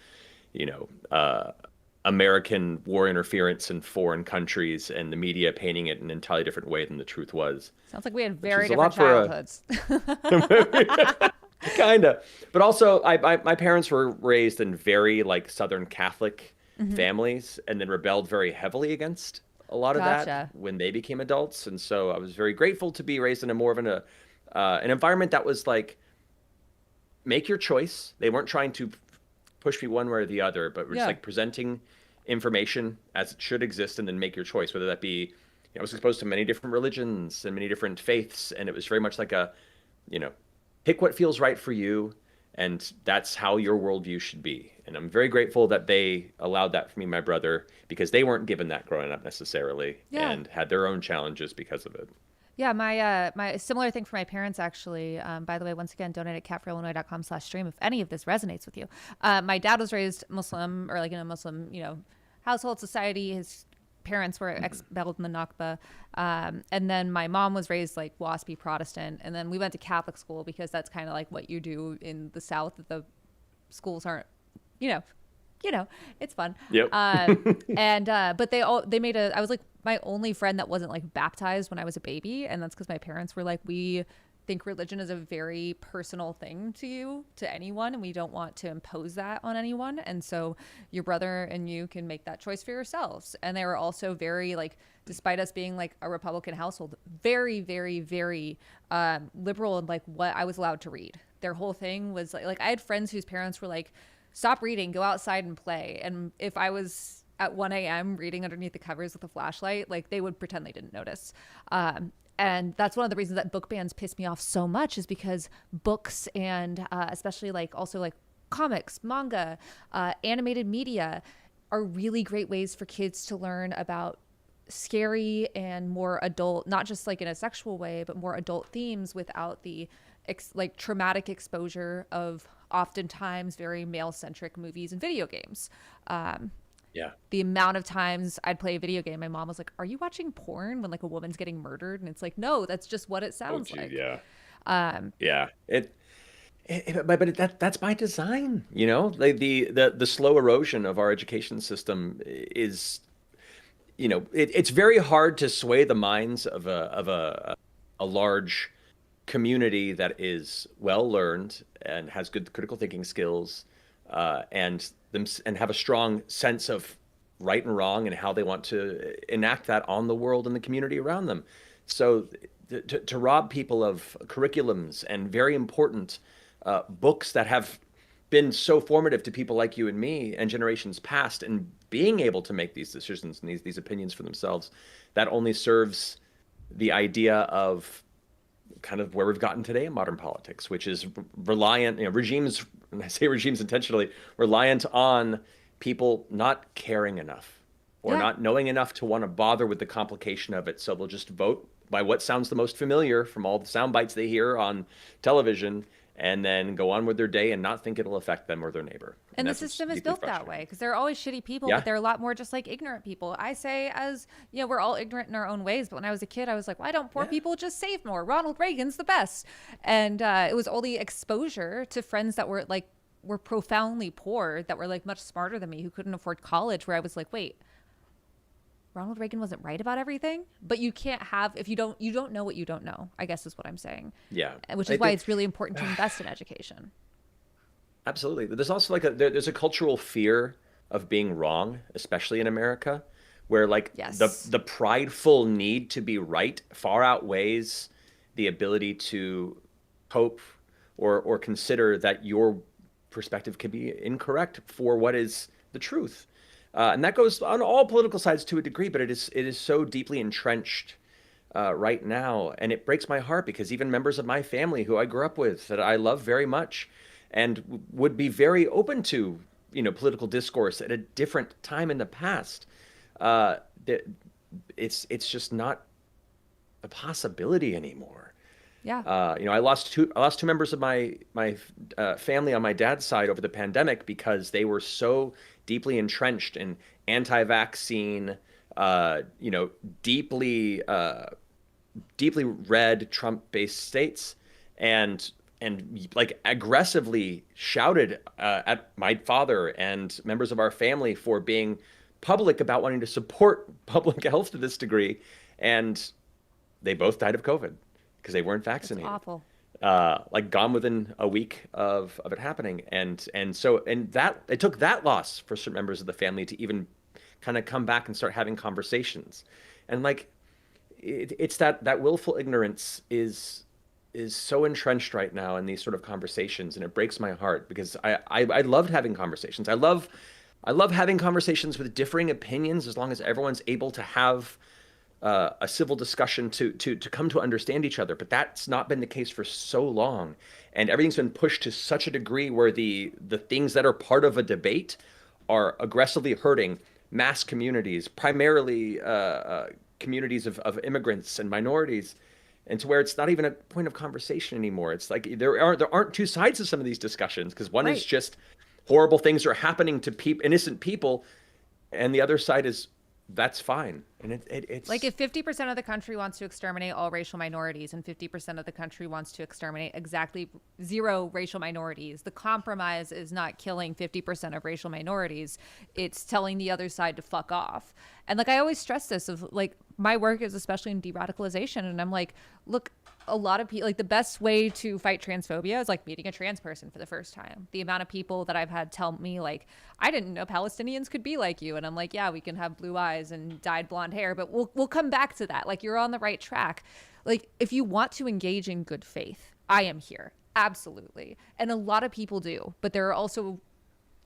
American war interference in foreign countries and the media painting it in an entirely different way than the truth was. Sounds like we had very different childhoods. Kinda. But also, my parents were raised in very like Southern Catholic families, and then rebelled very heavily against a lot of that when they became adults. And so I was very grateful to be raised in a more of an environment that was like, make your choice. They weren't trying to push me one way or the other, but we're just like presenting information as it should exist, and then make your choice, whether that be, I was exposed to many different religions and many different faiths, and it was very much like a, pick what feels right for you, and that's how your worldview should be. And I'm very grateful that they allowed that for me and my brother, because they weren't given that growing up necessarily, and had their own challenges because of it. Yeah, my similar thing for my parents, actually. By the way, once again, donate at catforillinois.com/stream if any of this resonates with you. My dad was raised Muslim, or like in a Muslim, household society. His parents were expelled in the Nakba. And then my mom was raised like WASPy Protestant. And then we went to Catholic school because that's kind of like what you do in the South, that the schools aren't, it's fun. Yep. But they made I was like my only friend that wasn't like baptized when I was a baby. And that's because my parents were like, we think religion is a very personal thing to anyone, and we don't want to impose that on anyone. And so your brother and you can make that choice for yourselves. And they were also very like, despite us being like a Republican household, very, very, very liberal in like what I was allowed to read. Their whole thing was like I had friends whose parents were like, stop reading, go outside and play. And if I was at 1 a.m. reading underneath the covers with a flashlight, like they would pretend they didn't notice. And that's one of the reasons that book bans piss me off so much, is because books and especially like also like comics, manga, animated media are really great ways for kids to learn about scary and more adult, not just like in a sexual way, but more adult themes without the like traumatic exposure of oftentimes very male-centric movies and video games. The amount of times I'd play a video game, my mom was like, are you watching porn when like a woman's getting murdered? And it's like, no, that's just what it sounds like. That's by design, you know. Like the slow erosion of our education system is, you know, it's very hard to sway the minds of a large community that is well learned and has good critical thinking skills, and have a strong sense of right and wrong and how they want to enact that on the world and the community around them. So to rob people of curriculums and very important books that have been so formative to people like you and me and generations past, and being able to make these decisions and these opinions for themselves, that only serves the idea of kind of where we've gotten today in modern politics, which is reliant, you know, regimes, and I say regimes intentionally, reliant on people not caring enough or not knowing enough to want to bother with the complication of it. So they'll just vote by what sounds the most familiar from all the sound bites they hear on television, and then go on with their day and not think it'll affect them or their neighbor. And the system is built that way because there are always shitty people, but there are a lot more just like ignorant people. I say, as you know, we're all ignorant in our own ways. But when I was a kid, I was like, why don't poor people just save more? Ronald Reagan's the best. And it was only exposure to friends that were profoundly poor, that were like much smarter than me, who couldn't afford college, where I was like, wait, Ronald Reagan wasn't right about everything. But you can't have, if you don't know what you don't know, I guess is what I'm saying. Yeah. Which is why it's really important to invest in education. Absolutely. There's also there's a cultural fear of being wrong, especially in America, where the prideful need to be right far outweighs the ability to cope or consider that your perspective can be incorrect for what is the truth. And that goes on all political sides to a degree, but it is so deeply entrenched right now. And it breaks my heart because even members of my family who I grew up with, that I love very much and would be very open to, you know, political discourse at a different time in the past, it's just not a possibility anymore. Yeah. You know, I lost two members of my family on my dad's side over the pandemic because they were so deeply entrenched in anti-vaccine, you know, deeply red Trump-based states, and like aggressively shouted at my father and members of our family for being public about wanting to support public health to this degree, and they both died of COVID because they weren't vaccinated. That's awful. Like gone within a week of it happening, and that it took that loss for certain members of the family to even kind of come back and start having conversations, and like it's that willful ignorance is so entrenched right now in these sort of conversations, and it breaks my heart because I loved having conversations. I love having conversations with differing opinions as long as everyone's able to have a civil discussion to come to understand each other. But that's not been the case for so long, and everything's been pushed to such a degree where the things that are part of a debate are aggressively hurting mass communities, primarily communities of immigrants and minorities, and to where it's not even a point of conversation anymore. It's like there aren't two sides to some of these discussions, because one is just horrible things are happening to innocent people, and the other side is that's fine. And it's like if 50% of the country wants to exterminate all racial minorities and 50% of the country wants to exterminate exactly 0 racial minorities, the compromise is not killing 50% of racial minorities. It's telling the other side to fuck off. And like I always stress this, of like my work is especially in de-radicalization, and I'm like, look, a lot of people, like the best way to fight transphobia is like meeting a trans person for the first time. The amount of people that I've had tell me like, I didn't know Palestinians could be like you. And I'm like, yeah, we can have blue eyes and dyed blonde hair, but we'll come back to that. Like you're on the right track. Like if you want to engage in good faith, I am here. Absolutely. And a lot of people do, but there are also,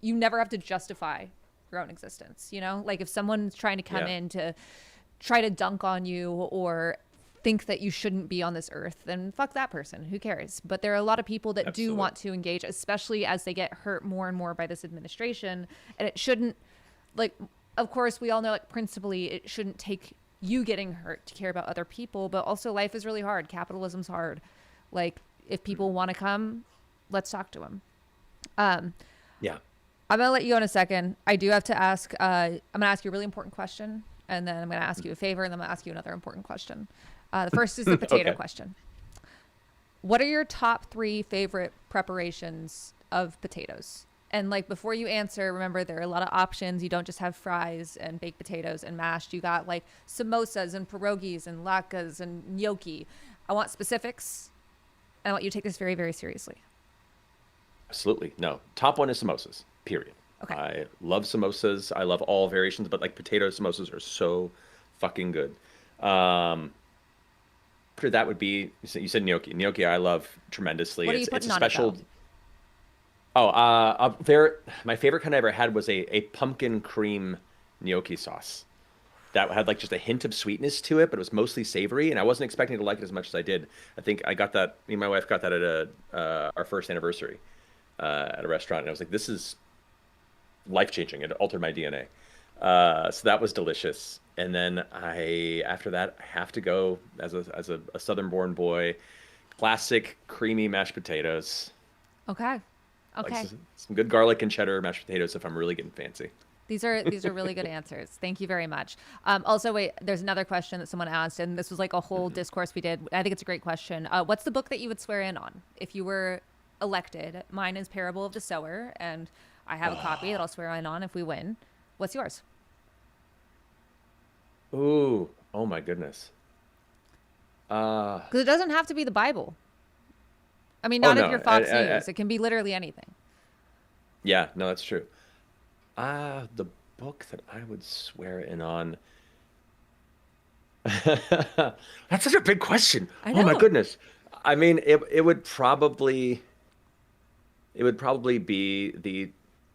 you never have to justify your own existence. You know, like if someone's trying to come in to try to dunk on you or think that you shouldn't be on this earth, then fuck that person. Who cares? But there are a lot of people that do want to engage, especially as they get hurt more and more by this administration. And it shouldn't, like, of course, we all know, like, principally, it shouldn't take you getting hurt to care about other people. But also, life is really hard. Capitalism's hard. Like, if people want to come, let's talk to them. Yeah. I'm going to let you go in a second. I do have to ask, I'm going to ask you a really important question. And then I'm going to ask you a favor, and then I'm going to ask you another important question. The first is the potato question. What are your top 3 favorite preparations of potatoes? And like before you answer, remember there are a lot of options. You don't just have fries and baked potatoes and mashed. You got like samosas and pierogies and latkes and gnocchi. I want specifics. I want you to take this very, very seriously. Absolutely. No. Top one is samosas, period. Okay. I love samosas. I love all variations, but like potato samosas are so fucking good. After that would be, you said gnocchi. Gnocchi I love tremendously. What are you It's putting a on it, special. though? My favorite kind I ever had was a pumpkin cream gnocchi sauce that had like just a hint of sweetness to it, but it was mostly savory, and I wasn't expecting to like it as much as I did. I think I got that. Me and my wife got that at our first anniversary at a restaurant, and I was like, "This is life-changing. It altered my DNA." So that was delicious. And then after that, I have to go as a Southern-born boy, classic creamy mashed potatoes. Okay. Okay. Like some good garlic and cheddar mashed potatoes if I'm really getting fancy. These are really good answers. Thank you very much. Also, wait, there's another question that someone asked, and this was like a whole discourse we did. I think it's a great question. What's the book that you would swear in on if you were elected? Mine is Parable of the Sower, and I have a copy that I'll swear in on if we win. What's yours? Ooh, oh my goodness. Because it doesn't have to be the Bible. I mean, not if you're Fox News. It can be literally anything. Yeah, no, that's true. The book that I would swear in on. That's such a big question. I Oh my know. goodness. I mean, it would probably be the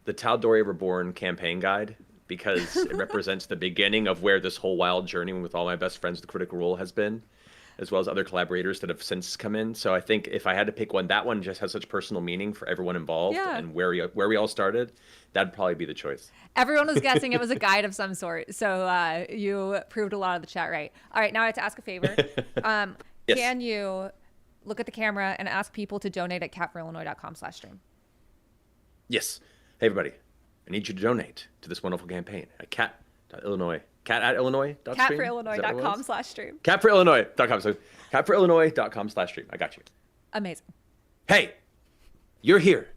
Tal'Dorei Reborn campaign guide, because it represents the beginning of where this whole wild journey with all my best friends with Critical Role has been, as well as other collaborators that have since come in. So I think if I had to pick one, that one just has such personal meaning for everyone involved, Yeah. and where we all started. That'd probably be the choice. Everyone was guessing it was a guide of some sort. So you proved a lot of the chat right. All right, now I have to ask a favor. Yes. Can you look at the camera and ask people to donate at catforillinois.com/stream? Yes. Hey, everybody. I need you to donate to this wonderful campaign at cat.illinois. Cat@illinois.stream? Catforillinois.com/stream. Catforillinois.com. So catforillinois.com/stream. I got you. Amazing. Hey, you're here.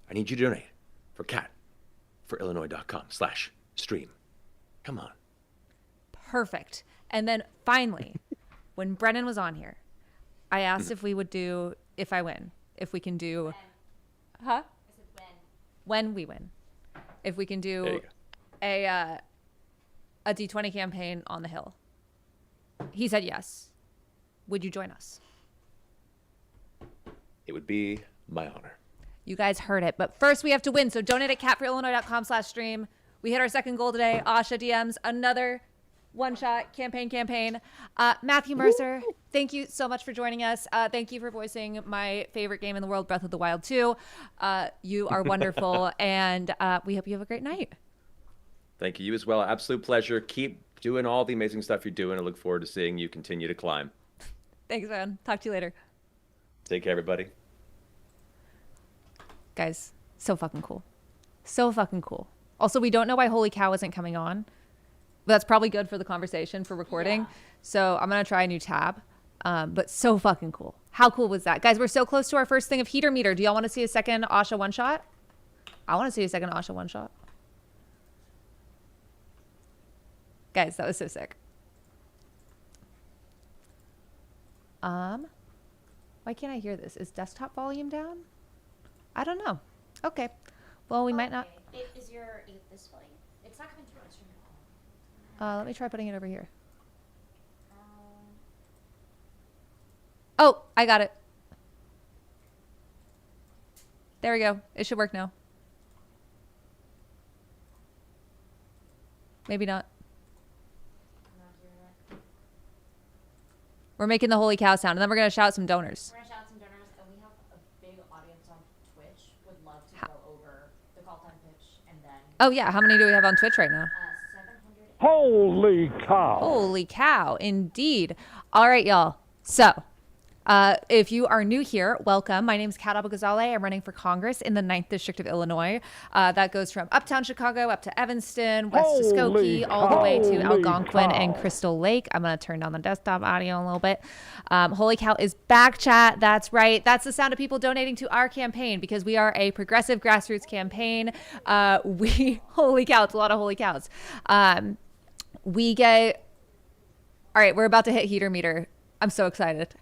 I need you to donate for catforillinois.com/stream. Come on. Perfect. And then finally, when Brennan was on here, I asked if we would do if I win, if we can do, huh? When we win, if we can There do you go. a D20 campaign on the Hill. He said yes. Would you join us? It would be my honor. You guys heard it. But first we have to win. So donate at catforillinois.com/stream. We hit our second goal today. Asha DMs another one-shot campaign. Matthew Mercer, thank you so much for joining us. Thank you for voicing my favorite game in the world, Breath of the Wild 2. You are wonderful, and we hope you have a great night. Thank you. You as well. Absolute pleasure. Keep doing all the amazing stuff you're doing. I look forward to seeing you continue to climb. Thanks, man. Talk to you later. Take care, everybody. Guys, so fucking cool. So fucking cool. Also, we don't know why Holy Cow isn't coming on. But that's probably good for the conversation for recording. Yeah. So I'm going to try a new tab. But so fucking cool. How cool was that? Guys, we're so close to our first thing of Heater Meter. Do y'all want to see a second Asha one-shot? I want to see a second Asha one-shot. Guys, that was so sick. Why can't I hear this? Is desktop volume down? I don't know. Okay. Well, we might not. Is this volume? It's not coming through on stream at all. Let me try putting it over here. Oh, I got it. There we go. It should work now. Maybe not. I'm not hearing it. We're making the holy cow sound, and then we're going to shout some donors. We're gonna shout out some donors, and we have a big audience on Twitch. Would love to go over the call time pitch, and then Oh, yeah. How many do we have on Twitch right now? 700. Holy cow. Holy cow. Indeed. All right, y'all. So If you are new here, welcome. My name is Kat Abou-Ghazaleh. I'm running for Congress in the 9th District of Illinois. That goes from uptown Chicago up to Evanston, west to Skokie, all the way to Algonquin and Crystal Lake. I'm going to turn down the desktop audio a little bit. Holy Cow is back, chat. That's right. That's the sound of people donating to our campaign because we are a progressive grassroots campaign. Holy cow, it's a lot of holy cows. All right, we're about to hit heater meter. I'm so excited.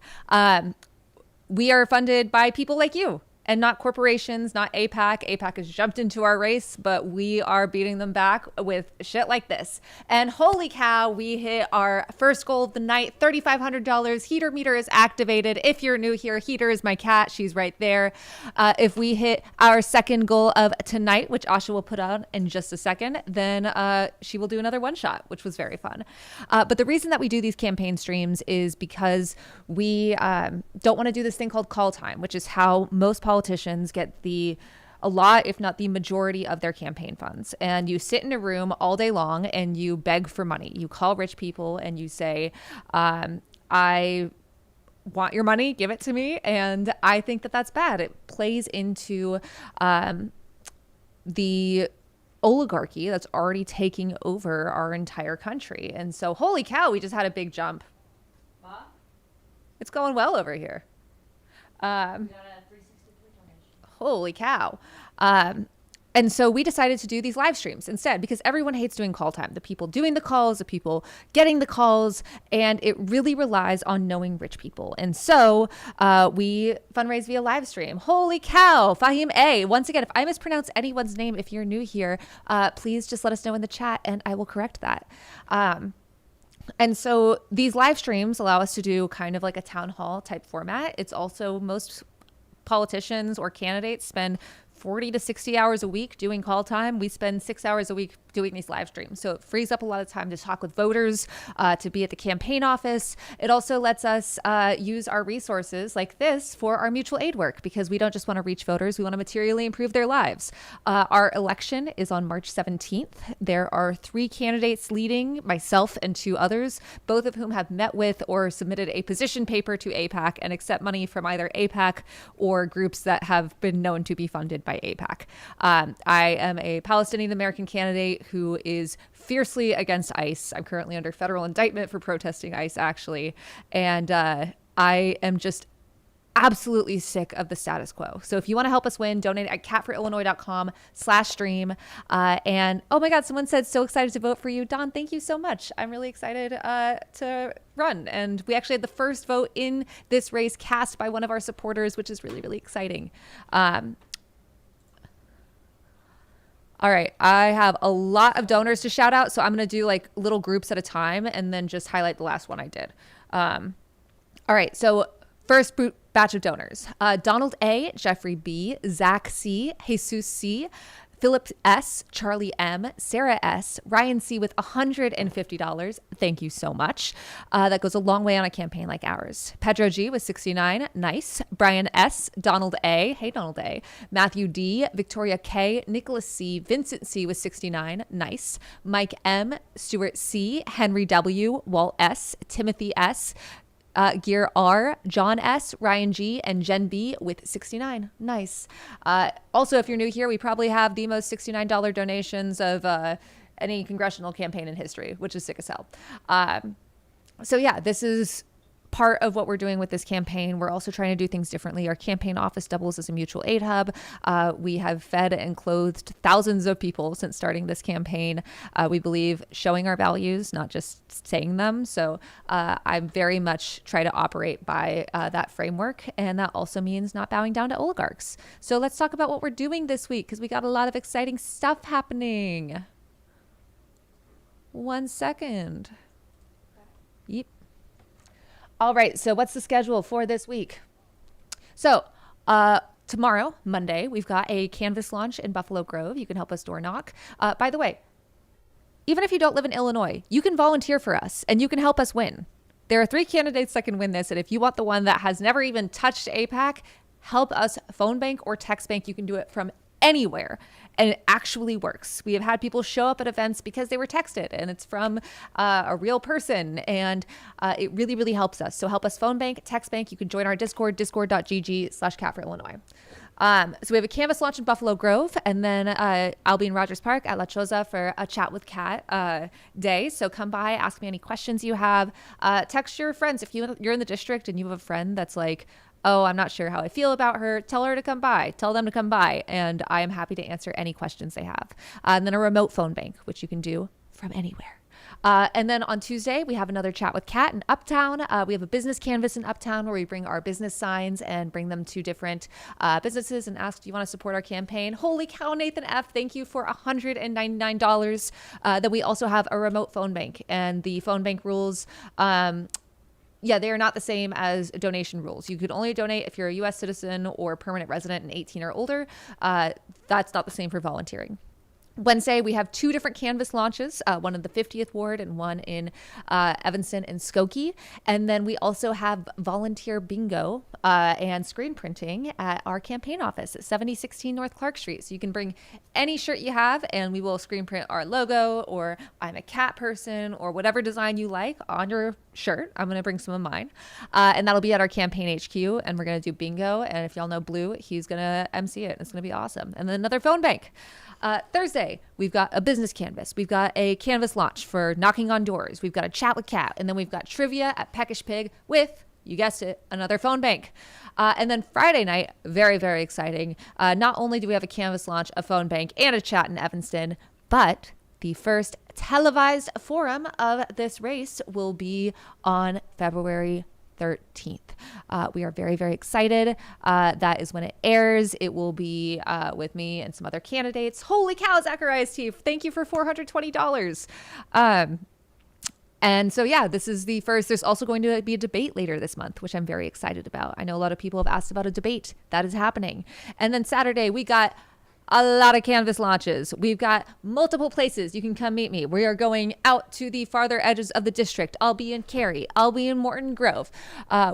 We are funded by people like you and not corporations, not AIPAC. AIPAC has jumped into our race, but we are beating them back with shit like this. And holy cow, we hit our first goal of the night, $3,500. Heater meter is activated. If you're new here, Heater is my cat. She's right there. If we hit our second goal of tonight, which Asha will put on in just a second, then she will do another one shot, which was very fun. But the reason that we do these campaign streams is because we don't want to do this thing called call time, which is how most politicians get a lot, if not the majority of their campaign funds. And you sit in a room all day long and you beg for money. You call rich people and you say, I want your money, give it to me. And I think that that's bad. It plays into the oligarchy that's already taking over our entire country. And so, holy cow, we just had a big jump. It's going well over here. Holy cow. And so we decided to do these live streams instead because everyone hates doing call time. The people doing the calls, the people getting the calls, and it really relies on knowing rich people. And so we fundraise via live stream. Holy cow. Fahim A. Once again, if I mispronounce anyone's name, if you're new here, please just let us know in the chat and I will correct that. And so these live streams allow us to do kind of like a town hall type format. It's also most politicians or candidates spend 40 to 60 hours a week doing call time. We spend 6 hours a week doing these live streams. So it frees up a lot of time to talk with voters, to be at the campaign office. It also lets us use our resources like this for our mutual aid work because we don't just want to reach voters. We want to materially improve their lives. Our election is on March 17th. There are 3 candidates leading, myself and 2 others, both of whom have met with or submitted a position paper to AIPAC and accept money from either AIPAC or groups that have been known to be funded by AIPAC. I am a Palestinian American candidate who is fiercely against ICE. I'm currently under federal indictment for protesting ICE, actually. And I am just absolutely sick of the status quo. So if you want to help us win, donate at catforillinois.com/stream. And oh my God, someone said, so excited to vote for you. Don, thank you so much. I'm really excited to run. And we actually had the first vote in this race cast by one of our supporters, which is really, really exciting. All right, I have a lot of donors to shout out, so I'm going to do like little groups at a time and then just highlight the last one I did. All right, so first batch of donors. Donald A., Jeffrey B., Zach C., Jesus C., Philip S., Charlie M., Sarah S., Ryan C. with $150. Thank you so much. That goes a long way on a campaign like ours. Pedro G. with $69. Nice. Brian S., Donald A. Hey, Donald A. Matthew D., Victoria K., Nicholas C., Vincent C. with $69. Nice. Mike M., Stuart C., Henry W., Walt S., Timothy S., Gear R, John S, Ryan G, and Jen B with $69. Nice. Also, if you're new here, we probably have the most $69 donations of any congressional campaign in history, which is sick as hell. So yeah, this is part of what we're doing with this campaign. We're also trying to do things differently. Our campaign office doubles as a mutual aid hub. We have fed and clothed thousands of people since starting this campaign. We believe showing our values, not just saying them. So I very much try to operate by that framework. And that also means not bowing down to oligarchs. So let's talk about what we're doing this week because we got a lot of exciting stuff happening. 1 second. Yep. All right, so what's the schedule for this week? So tomorrow, Monday, we've got a canvas launch in Buffalo Grove. You can help us door knock. By the way, even if you don't live in Illinois, you can volunteer for us and you can help us win. There are 3 candidates that can win this. And if you want the one that has never even touched AIPAC, help us phone bank or text bank. You can do it from anywhere. and it actually works. We have had people show up at events because they were texted and it's from a real person, and it really, really helps us. So help us phone bank, text bank. You can join our Discord, discord.gg/Cat for Illinois. So we have a Canvas launch in Buffalo Grove, and then I'll be in Rogers Park at La Choza for a Chat with Cat day. So come by, ask me any questions you have. Text your friends. If you're in the district and you have a friend that's like, oh, I'm not sure how I feel about her, tell her to come by. Tell them to come by, and I am happy to answer any questions they have. And then a remote phone bank, which you can do from anywhere. And then on Tuesday, we have another Chat with Cat in Uptown. We have a business canvas in Uptown where we bring our business signs and bring them to different businesses and ask, do you want to support our campaign? Holy cow, Nathan F., thank you for $199. Then we also have a remote phone bank, and the phone bank rules, they are not the same as donation rules. You could only donate if you're a U.S. citizen or permanent resident and 18 or older. That's not the same for volunteering. Wednesday, we have 2 different Canvas launches, one in the 50th Ward and one in Evanston and Skokie. And then we also have volunteer bingo and screen printing at our campaign office at 7016 North Clark Street. So you can bring any shirt you have, and we will screen print our logo, or I'm a cat person, or whatever design you like on your shirt. I'm going to bring some of mine. And that'll be at our campaign HQ, and we're going to do bingo. And if y'all know Blue, he's going to MC it. It's going to be awesome. And then another phone bank. Thursday, we've got a business canvas. We've got a Canvas launch for knocking on doors. We've got a Chat with Cat. And then we've got trivia at Peckish Pig with, you guessed it, another phone bank. And then Friday night, very, very exciting. Not only do we have a Canvas launch, a phone bank, and a chat in Evanston, but the first televised forum of this race will be on February 13th. We are very, very excited. That is when it airs. It will be with me and some other candidates. Holy cow, Zacharias Teef, thank you for $420. And so, yeah, this is the first. There's also going to be a debate later this month, which I'm very excited about. I know a lot of people have asked about a debate. That is happening. And then Saturday, we got a lot of Canvas launches. We've got multiple places you can come meet me. We are going out to the farther edges of the district. I'll be in Cary. I'll be in Morton Grove.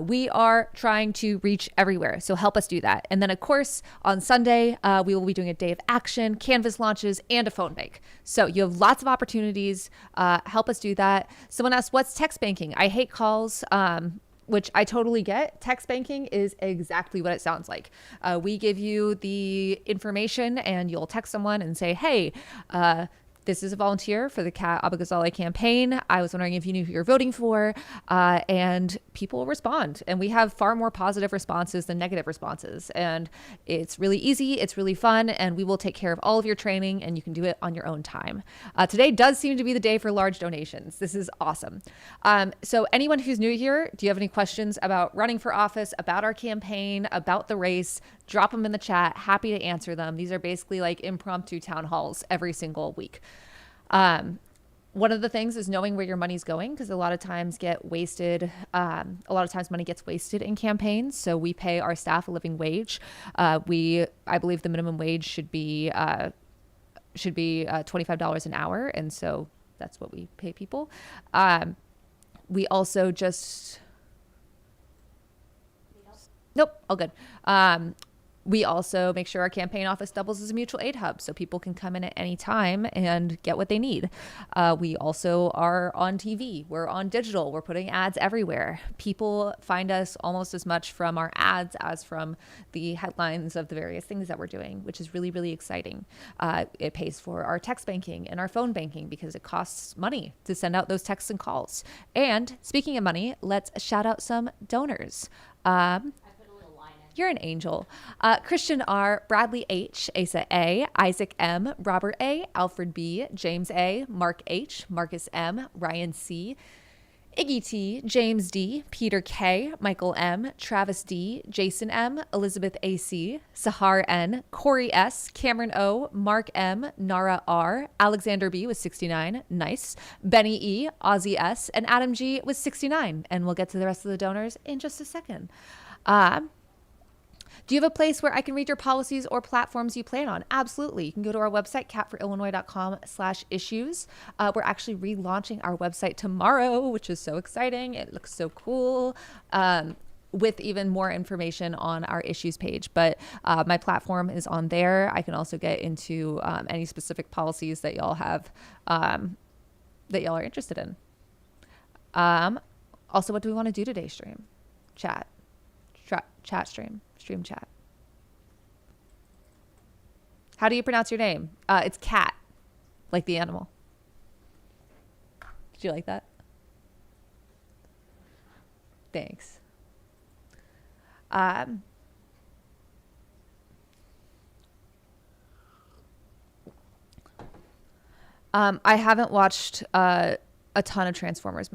We are trying to reach everywhere. So help us do that. And then, of course, on Sunday, we will be doing a day of action, Canvas launches, and a phone bank. So you have lots of opportunities. Help us do that. Someone asked, what's text banking? I hate calls. Which I totally get. Text banking is exactly what it sounds like. We give you the information and you'll text someone and say, hey, this is a volunteer for the Cat Abagazale campaign. I was wondering if you knew who you're voting for. And people respond. And we have far more positive responses than negative responses. And it's really easy. It's really fun. And we will take care of all of your training, and you can do it on your own time. Today does seem to be the day for large donations. This is awesome. So anyone who's new here, do you have any questions about running for office, about our campaign, about the race? Drop them in the chat. Happy to answer them. These are basically like impromptu town halls every single week. One of the things is knowing where your money's going, because a lot of times get wasted. A lot of times money gets wasted in campaigns. So we pay our staff a living wage. I believe the minimum wage should be $25 an hour. And so that's what we pay people. We also just, nope, all good. We also make sure our campaign office doubles as a mutual aid hub so people can come in at any time and get what they need. We also are on TV. We're on digital. We're putting ads everywhere. People find us almost as much from our ads as from the headlines of the various things that we're doing, which is really, really exciting. It pays for our text banking and our phone banking because it costs money to send out those texts and calls. And speaking of money, let's shout out some donors. You're an angel. Christian R, Bradley H, Asa A, Isaac M, Robert A, Alfred B, James A, Mark H, Marcus M, Ryan C, Iggy T, James D, Peter K, Michael M, Travis D, Jason M, Elizabeth AC, Sahar N, Corey S, Cameron O, Mark M, Nara R, Alexander B with 69, nice, Benny E, Ozzy S, and Adam G with 69. And we'll get to the rest of the donors in just a second. Do you have a place where I can read your policies or platforms you plan on? Absolutely. You can go to our website, catforillinois.com/issues. We're actually relaunching our website tomorrow, which is so exciting. It looks so cool. with even more information on our issues page. But my platform is on there. I can also get into any specific policies that y'all have, that y'all are interested in. Also, what do we want to do today? Stream, chat, stream chat. How do you pronounce your name? It's cat, like the animal. Did you like that? Thanks. I haven't watched a ton of Transformers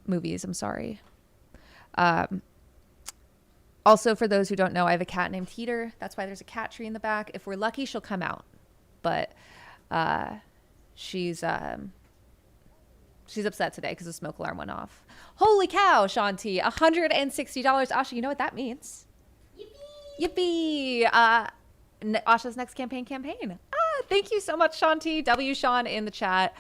movies. I'm sorry. Also, for those who don't know, I have a cat named Heater. That's why there's a cat tree in the back. If we're lucky, she'll come out. But she's upset today because the smoke alarm went off. Holy cow, Shanti, $160. Asha, you know what that means? Yippee! Asha's next campaign. Thank you so much, Shanti. W. Sean in the chat.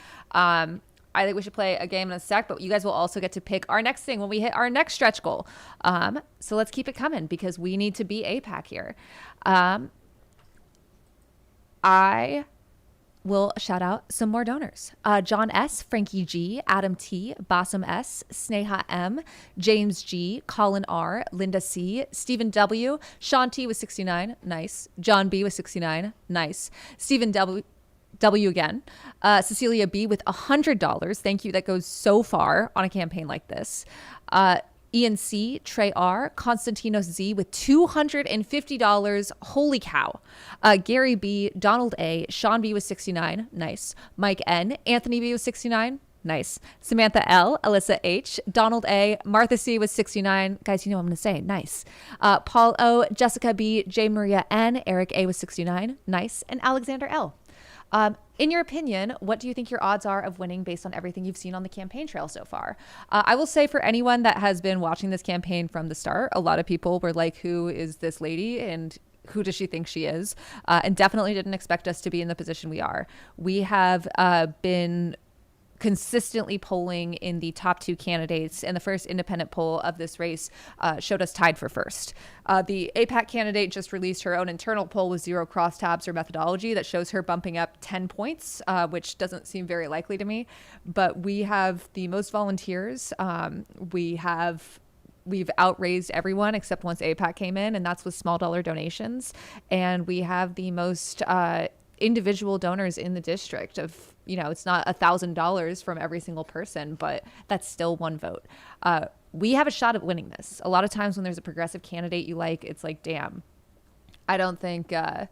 I think we should play a game in a sec, but you guys will also get to pick our next thing when we hit our next stretch goal. So let's keep it coming because we need to be APAC here. I will shout out some more donors. John S., Frankie G., Adam T., Bassam S., Sneha M., James G., Colin R., Linda C., Stephen W., Sean T. with 69, nice. John B. with 69, nice. Stephen W again. Cecilia B with $100. Thank you. That goes so far on a campaign like this. Ian C, Trey R, Constantinos Z with $250. Holy cow. Gary B, Donald A, Sean B with 69. Nice. Mike N, Anthony B with 69. Nice. Samantha L, Alyssa H, Donald A, Martha C with 69. Guys, you know what I'm going to say. Nice. Paul O, Jessica B, J Maria N, Eric A with 69. Nice. And Alexander L. In your opinion, what do you think your odds are of winning based on everything you've seen on the campaign trail so far? I will say for anyone that has been watching this campaign from the start, a lot of people were like, who is this lady and who does she think she is? And definitely didn't expect us to be in the position we are. We have been consistently polling in the top two candidates, and the first independent poll of this race showed us tied for first. The APAC candidate just released her own internal poll with zero crosstabs or methodology that shows her bumping up 10 points, which doesn't seem very likely to me. But we have the most volunteers. We've outraised everyone except once APAC came in, and that's with small dollar donations. And we have the most individual donors in the district of, it's not $1,000 from every single person, but that's still one vote. We have a shot at winning this. A lot of times when there's a progressive candidate you like, it's like, damn, I don't think, I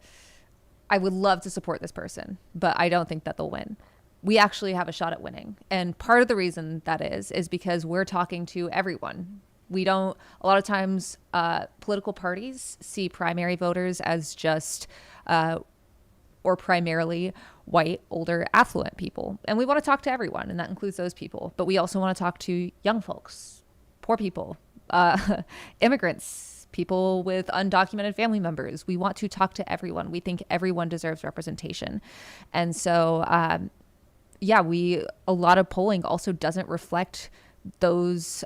would love to support this person, but I don't think that they'll win. We actually have a shot at winning. And part of the reason that is because we're talking to everyone. A lot of times political parties see primary voters as just, or primarily white, older, affluent people. And we want to talk to everyone, and that includes those people. But we also want to talk to young folks, poor people, immigrants, people with undocumented family members. We want to talk to everyone. We think everyone deserves representation. And so, a lot of polling also doesn't reflect those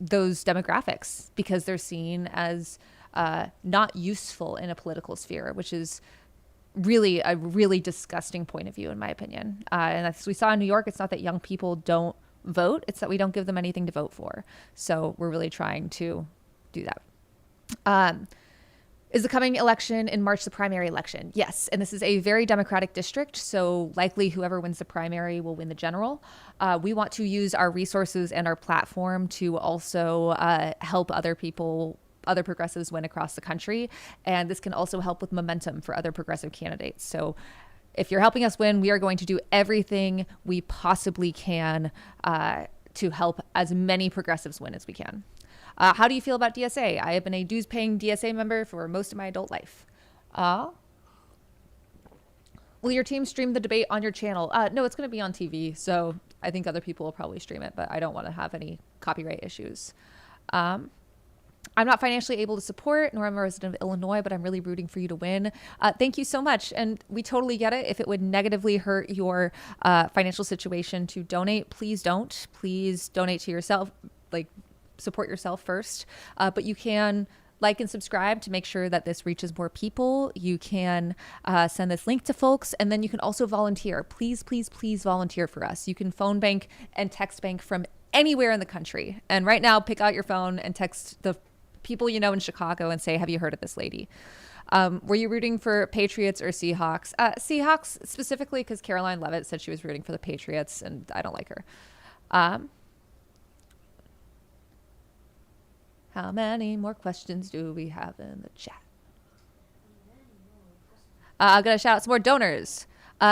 demographics because they're seen as not useful in a political sphere, which is really a really disgusting point of view, in my opinion. And as we saw in New York, it's not that young people don't vote, it's that we don't give them anything to vote for. So we're really trying to do that. Is the coming election in March the primary election? Yes. And this is a very Democratic district, so likely whoever wins the primary will win the general. We want to use our resources and our platform to also help other progressives win across the country. And this can also help with momentum for other progressive candidates. So if you're helping us win, we are going to do everything we possibly can to help as many progressives win as we can. How do you feel about DSA? I have been a dues-paying DSA member for most of my adult life. Will your team stream the debate on your channel? No, it's going to be on TV, so I think other people will probably stream it, but I don't want to have any copyright issues. I'm not financially able to support, nor am I a resident of Illinois, but I'm really rooting for you to win. Thank you so much. And we totally get it. If it would negatively hurt your financial situation to donate, please don't. Please donate to yourself. Like, support yourself first. But you can like and subscribe to make sure that this reaches more people. You can send this link to folks, and then you can also volunteer. Please, please, please volunteer for us. You can phone bank and text bank from anywhere in the country. And right now, pick out your phone and text the people you know in Chicago and say, have you heard of this lady? Were you rooting for Patriots or Seahawks? Seahawks specifically because Caroline Levitt said she was rooting for the Patriots, and I don't like her. How many more questions do we have in the chat? I'm going to shout out some more donors.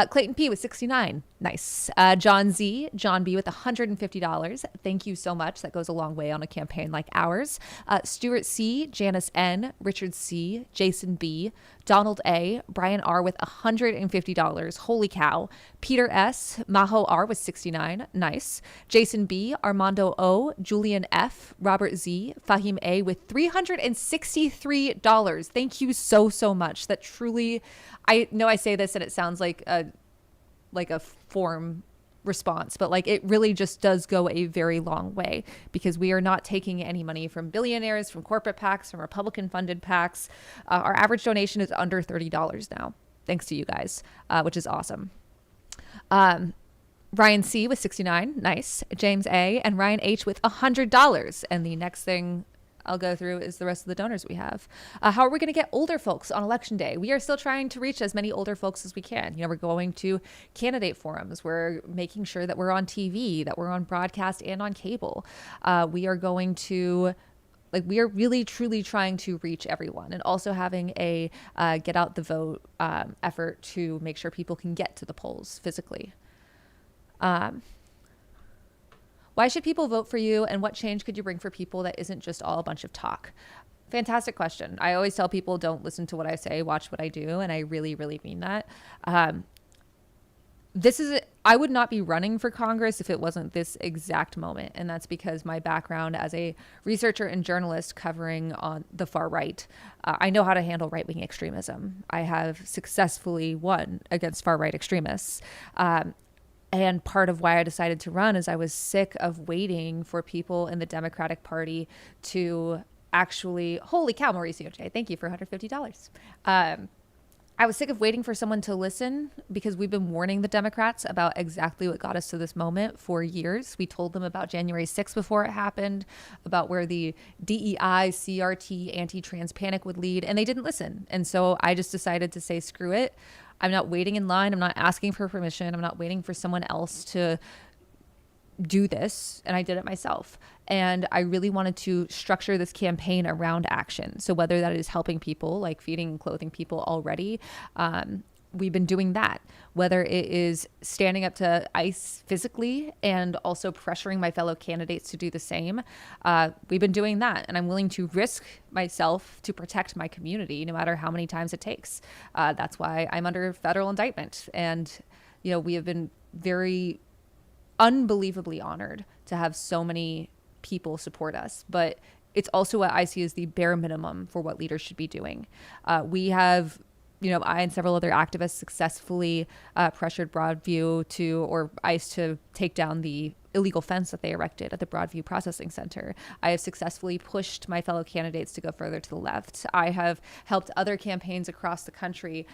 Clayton P with 69. Nice. John Z, John B with $150. Thank you so much. That goes a long way on a campaign like ours. Stuart C, Janice N, Richard C, Jason B, Donald A, Brian R with $150. Holy cow. Peter S, Maho R with 69. Nice. Jason B, Armando O, Julian F, Robert Z, Fahim A with $363. Thank you so, so much. That truly, I know I say this and it sounds like a form response, but like it really just does go a very long way, because we are not taking any money from billionaires, from corporate PACs, from Republican funded PACs. Our average donation is under $30 now, thanks to you guys, which is awesome. Ryan C with 69. Nice. James A and Ryan H with $100. And the next thing I'll go through is the rest of the donors we have. How are we going to get older folks on election day? We are still trying to reach as many older folks as we can. You know, we're going to candidate forums. We're making sure that we're on TV, that we're on broadcast and on cable. We are going to, like, we are really, truly trying to reach everyone, and also having a get out the vote effort to make sure people can get to the polls physically. Why should people vote for you, and what change could you bring for people that isn't just all a bunch of talk? Fantastic question. I always tell people, don't listen to what I say, watch what I do. And I really, really mean that. I would not be running for Congress if it wasn't this exact moment. And that's because my background as a researcher and journalist covering on the far right, I know how to handle right-wing extremism. I have successfully won against far right extremists. And part of why I decided to run is I was sick of waiting for people in the Democratic Party to actually, holy cow, Mauricio J, thank you for $150. I was sick of waiting for someone to listen, because we've been warning the Democrats about exactly what got us to this moment for years. We told them about January 6th before it happened, about where the DEI, CRT, anti-trans panic would lead, and they didn't listen. And so I just decided to say, screw it. I'm not waiting in line. I'm not asking for permission. I'm not waiting for someone else to do this. And I did it myself. And I really wanted to structure this campaign around action. So whether that is helping people, like feeding and clothing people already, we've been doing that. Whether it is standing up to ICE physically and also pressuring my fellow candidates to do the same, we've been doing that. And I'm willing to risk myself to protect my community, no matter how many times it takes. That's why I'm under federal indictment. And, you know, we have been very unbelievably honored to have so many people support us. But it's also what I see as the bare minimum for what leaders should be doing. We have, you know, I and several other activists successfully pressured Broadview or ICE to take down the illegal fence that they erected at the Broadview Processing Center. I have successfully pushed my fellow candidates to go further to the left. I have helped other campaigns across the country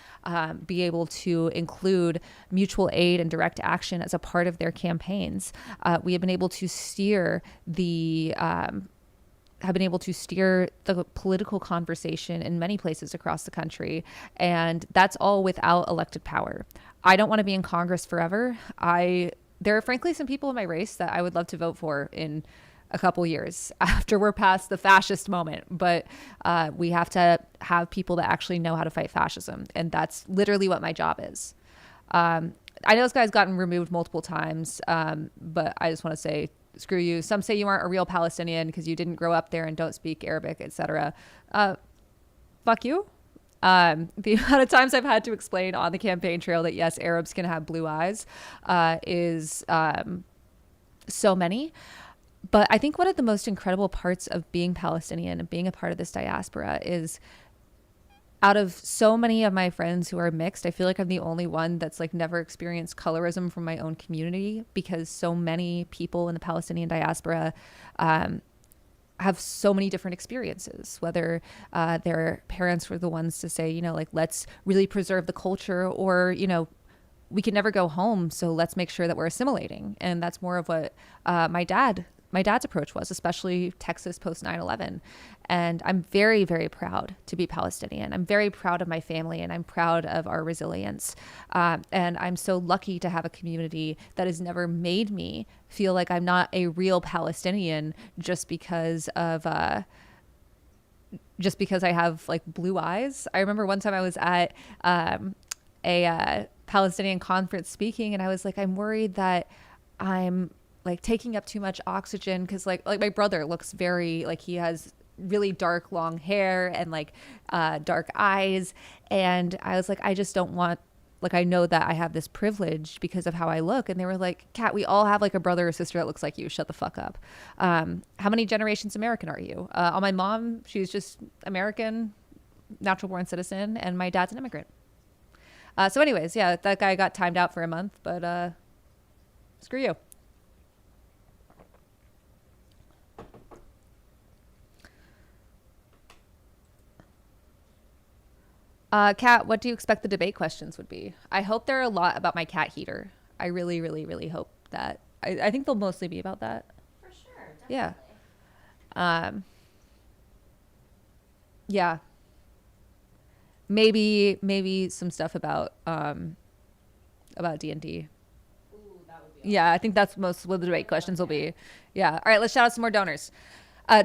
be able to include mutual aid and direct action as a part of their campaigns. We have been able to steer the political conversation in many places across the country. And that's all without elected power. I don't want to be in Congress forever. There are frankly some people in my race that I would love to vote for in a couple years after we're past the fascist moment. But we have to have people that actually know how to fight fascism. And that's literally what my job is. I know this guy's gotten removed multiple times, but I just want to say, screw you. Some say you aren't a real Palestinian because you didn't grow up there and don't speak Arabic, etc. Fuck you. The amount of times I've had to explain on the campaign trail that yes, Arabs can have blue eyes is so many. But I think one of the most incredible parts of being Palestinian and being a part of this diaspora is, out of so many of my friends who are mixed, I feel like I'm the only one that's like never experienced colorism from my own community, because so many people in the Palestinian diaspora have so many different experiences, whether their parents were the ones to say, like, let's really preserve the culture, or, we can never go home, so let's make sure that we're assimilating. And that's more of what my dad's approach was, especially Texas post 9/11. And I'm very, very proud to be Palestinian. I'm very proud of my family, and I'm proud of our resilience. And I'm so lucky to have a community that has never made me feel like I'm not a real Palestinian just because I have like blue eyes. I remember one time I was at a Palestinian conference speaking, and I was like, I'm worried that I'm like taking up too much oxygen, because like my brother looks very, like, he has really dark long hair and like dark eyes, and I was like, I just don't want, like, I know that I have this privilege because of how I look. And they were like, Kat, we all have like a brother or sister that looks like you, shut the fuck up. How many generations American are you? On my mom, she's just American, natural born citizen, and my dad's an immigrant. So anyways, yeah, that guy got timed out for a month, but screw you. Kat, what do you expect the debate questions would be? I hope there are a lot about my cat heater. I really, really, really hope that. I think they'll mostly be about that. For sure, definitely. Yeah. Yeah. Maybe some stuff about D&D. Ooh, that would be Yeah, I think that's most what the debate questions will be. Yeah. All right, let's shout out some more donors.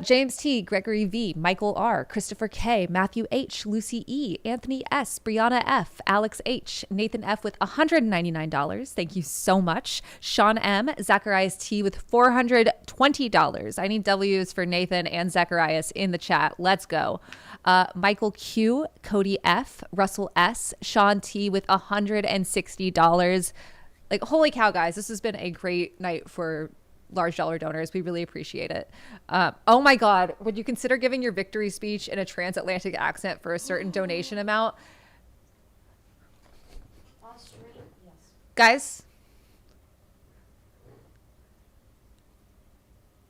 James T, Gregory V, Michael R, Christopher K, Matthew H, Lucy E, Anthony S, Brianna F, Alex H, Nathan F with $199. Thank you so much. Sean M, Zacharias T with $420. I need W's for Nathan and Zacharias in the chat. Let's go. Michael Q, Cody F, Russell S, Sean T with $160. Like, holy cow, guys, this has been a great night for large dollar donors. We really appreciate it. Oh my God, would you consider giving your victory speech in a transatlantic accent for a certain donation amount? Yes. Guys,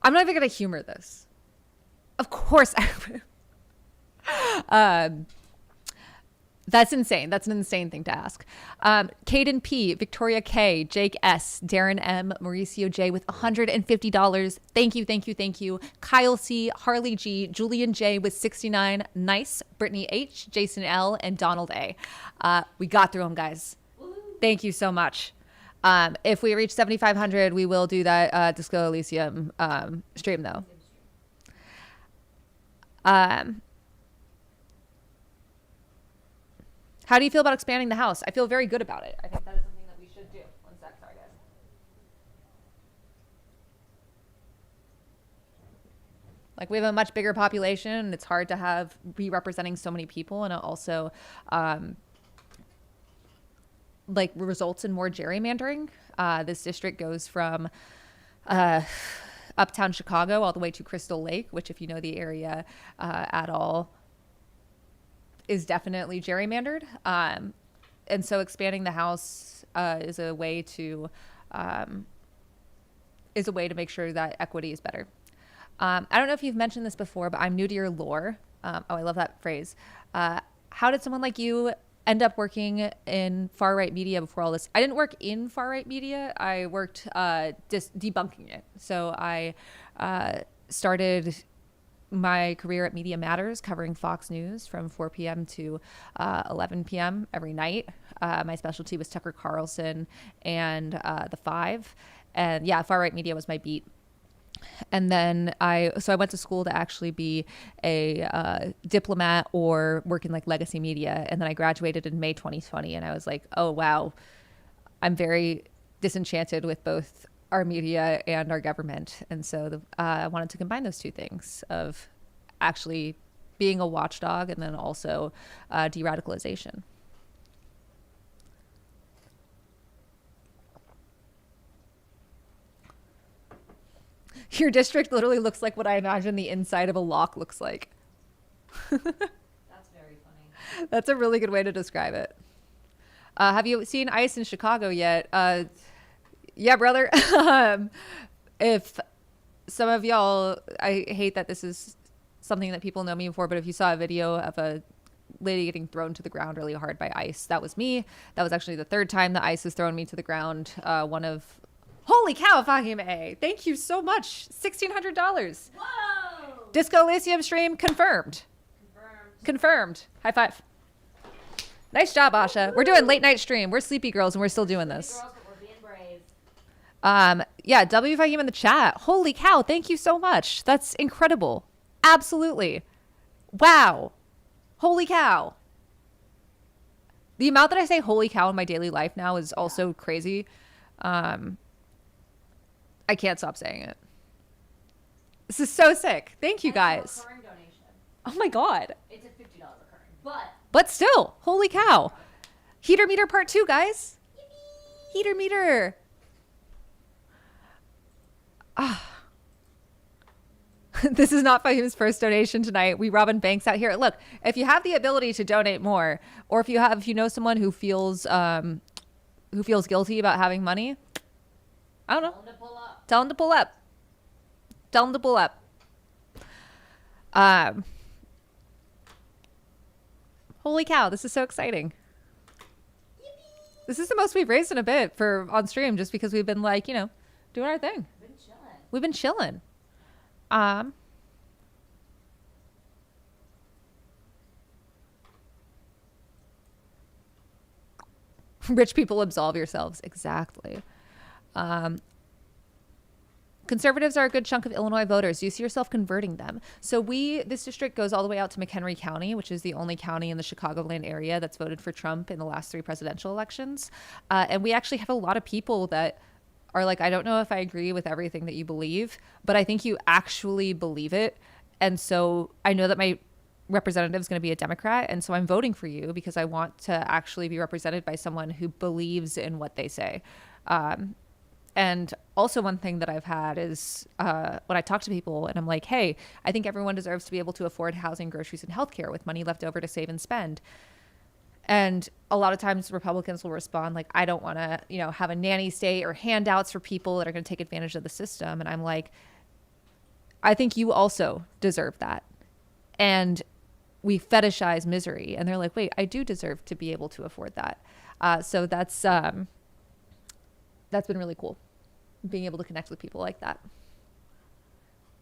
I'm not even gonna humor this. Of course I would. That's insane. That's an insane thing to ask. Caden P, Victoria K, Jake S, Darren M, Mauricio J with $150. Thank you, thank you, thank you. Kyle C, Harley G, Julian J with $69. Nice. Brittany H, Jason L, and Donald A. We got through them, guys. Thank you so much. If we reach 7,500, we will do that Disco Elysium stream, though. How do you feel about expanding the house? I feel very good about it. I think that is something that we should do. One sec, sorry guys. Like, we have a much bigger population, and it's hard to be representing so many people, and it also like results in more gerrymandering. This district goes from uptown Chicago all the way to Crystal Lake, which, if you know the area at all, is definitely gerrymandered. And so expanding the house is a way to make sure that equity is better. I don't know if you've mentioned this before, but I'm new to your lore. Oh, I love that phrase. How did someone like you end up working in far-right media before all this? I didn't work in far-right media. I worked debunking it. So I started my career at Media Matters, covering Fox News from 4 p.m. to 11 p.m. every night. My specialty was Tucker Carlson and The Five. And yeah, far-right media was my beat. And then I went to school to actually be a diplomat or work in like legacy media. And then I graduated in May 2020. And I was like, oh, wow, I'm very disenchanted with both our media and our government. And so I wanted to combine those two things of actually being a watchdog and then also de-radicalization. Your district literally looks like what I imagine the inside of a lock looks like. That's very funny. That's a really good way to describe it. Have you seen ice in Chicago yet? Yeah, brother. If some of y'all, I hate that this is something that people know me for, but if you saw a video of a lady getting thrown to the ground really hard by ice, that was me. That was actually the third time the ice has thrown me to the ground. Holy cow, Fahime. Thank you so much. $1,600. Whoa! Disco Elysium stream confirmed. Confirmed. High five. Nice job, Asha. We're doing late night stream. We're sleepy girls and we're still doing this. Girls, but we're being brave. Yeah, W Fahim in the chat. Holy cow, thank you so much. That's incredible. Absolutely. Wow. Holy cow. The amount that I say holy cow in my daily life now is also crazy. I can't stop saying it. This is so sick. Thank you guys. Recurring donation. Oh my God. It's a $50 recurring, But still, holy cow. Heater meter part 2, guys. Yippee. Heater meter. This is not Fahim's first donation tonight. We robbing banks out here. Look, if you have the ability to donate more, or if you know someone who feels guilty about having money, I don't know. Tell them to pull up. Tell them to pull up. Holy cow, this is so exciting. Yippee. This is the most we've raised in a bit for on stream, just because we've been like, doing our thing. We've been chilling. Rich people, absolve yourselves. Exactly. Conservatives are a good chunk of Illinois voters. Do you see yourself converting them? So this district goes all the way out to McHenry County, which is the only county in the Chicagoland area that's voted for Trump in the last 3 presidential elections. And we actually have a lot of people that are like, I don't know if I agree with everything that you believe, but I think you actually believe it. And so I know that my representative is going to be a Democrat. And so I'm voting for you because I want to actually be represented by someone who believes in what they say. And also one thing that I've had is when I talk to people and I'm like, hey, I think everyone deserves to be able to afford housing, groceries, and healthcare with money left over to save and spend. And a lot of times Republicans will respond like, I don't want to, have a nanny state or handouts for people that are going to take advantage of the system. And I'm like, I think you also deserve that. And we fetishize misery. And they're like, wait, I do deserve to be able to afford that. So that's been really cool, being able to connect with people like that.